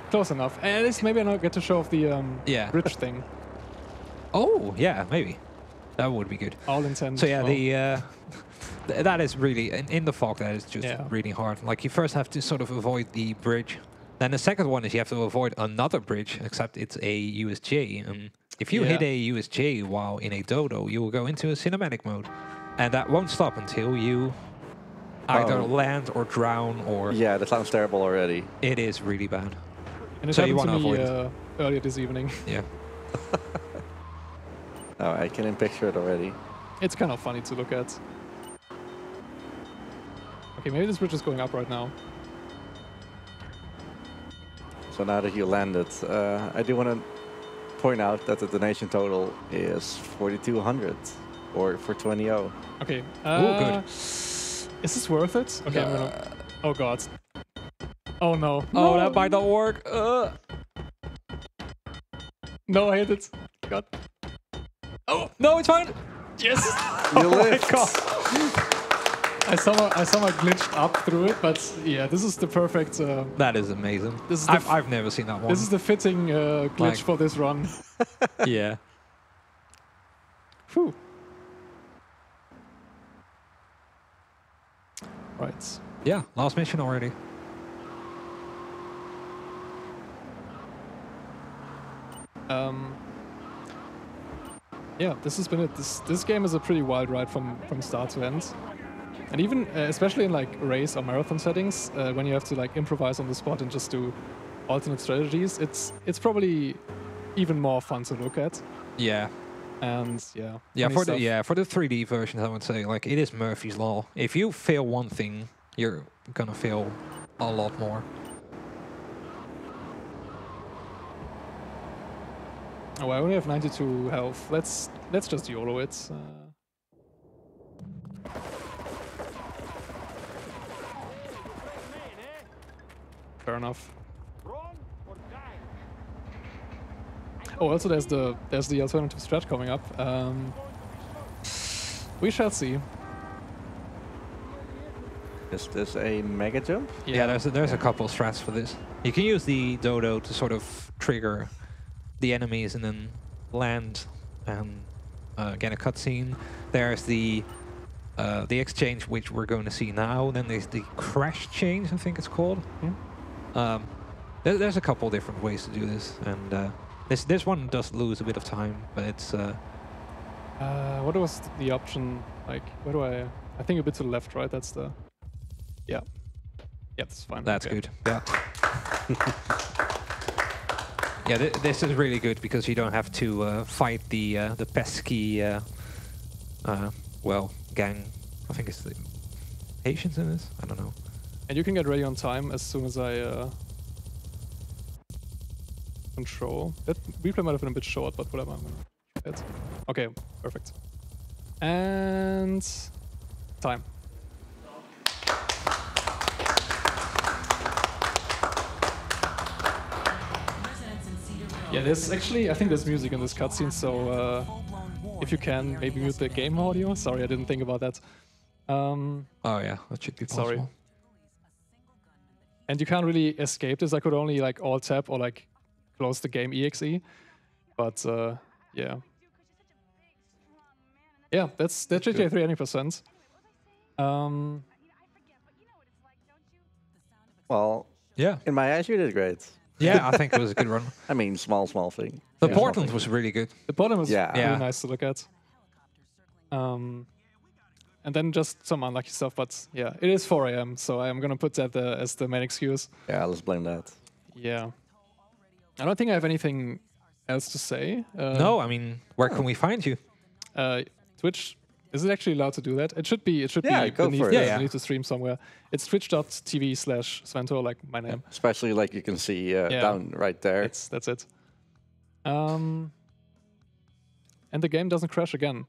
Close enough. At least maybe I don't get to show off the Yeah. bridge thing. Oh, yeah, maybe. That would be good. All intended. So yeah, well. that is really in the fog. That is just Yeah. really hard. Like you first have to sort of avoid the bridge. Then the second one is you have to avoid another bridge, except it's a USJ. And if you hit Yeah. a USJ while in a dodo, you will go into a cinematic mode, and that won't stop until you either land or drown or. Yeah, that sounds terrible already. It is really bad. And it So you happened to wanna me avoid it. earlier this evening. Yeah. Oh, I can picture it already. It's kind of funny to look at. Okay, maybe this bridge is going up right now. So now that you landed, I do want to point out that the donation total is 4,200 or 420. Okay. good. Is this worth it? Okay, I'm gonna. Oh god. Oh no. Oh, No. that might not work. No, I hit it. God. Oh no, it's fine. Yes. You lived. I somehow glitched up through it, but yeah, this is the perfect. That is amazing. This is the I've never seen that one. This is the fitting glitch Like- for this run. Yeah. Whew. Right. Yeah, last mission already. Yeah, this has been it. This game is a pretty wild ride from start to end, and even especially in like race or marathon settings, when you have to like improvise on the spot and just do alternate strategies, it's probably even more fun to look at. Yeah. And yeah, Yeah, funny for stuff. the 3D versions, I would say like it is Murphy's law. If you fail one thing, you're gonna fail a lot more. Oh, I only have 92 health. Let's just YOLO it. Fair enough. Oh, also there's the alternative strat coming up. We shall see. Is this a mega jump? Yeah, there's a couple strats for this. You can use the dodo to sort of trigger the enemies and then land and get a cutscene. There's the exchange, which we're going to see now. Then there's the crash change, I think it's called. There's a couple different ways to do this, and this one does lose a bit of time, but it's. What was the option? Like, where do I think a bit to the left, right? That's the. Yeah. Yeah, that's fine. That's okay. good. Yeah. Yeah, this is really good because you don't have to fight the pesky, well, gang. I think it's the Asians in this. I don't know. And you can get ready on time as soon as I control. That replay might have been a bit short, but whatever. I'm gonna keep it. Okay, perfect. And time. Yeah, there's actually, I think there's music in this cutscene, so if you can, maybe mute the game audio. Sorry, I didn't think about that. Oh yeah, that should be possible. Sorry. And you can't really escape this. I could only like alt tab or like close the game exe. But yeah. Yeah, that's GTA 3 any%. Well, Yeah. in my eyes, you did great. Yeah, I think it was a good run. I mean, small thing. The Yeah. Portland was really good. The bottom was Yeah. really Yeah. nice to look at. And then just some unlucky stuff, but yeah, it is 4 AM, so I'm gonna put that as the main excuse. Yeah, let's blame that. Yeah. I don't think I have anything else to say. No, I mean, where can we find you? Twitch, is it actually allowed to do that? It should be. It should Yeah, be go beneath for it. this. Yeah, I yeah. need to stream somewhere. It's twitch.tv/Sventor, like my name. Especially like you can see down right there. That's it. And the game doesn't crash again.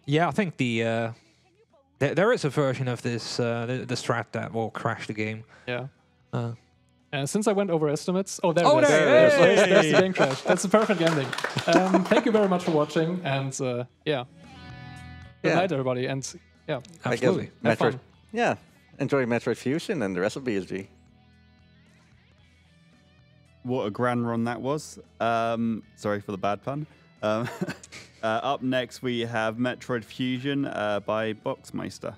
Yeah, I think there is a version of this the strat that will crash the game. Yeah. Uh, Since I went over estimates, oh there Oh, it is. there it is. There's the game crash. That's the perfect ending. Thank you very much for watching, and yeah. Good Yeah. night, everybody, and yeah. I guess absolutely. Have Metroid. fun. Yeah, enjoy Metroid Fusion and the rest of BSG. What a grand run that was. Sorry for the bad pun. Up next, we have Metroid Fusion by Boxmeister.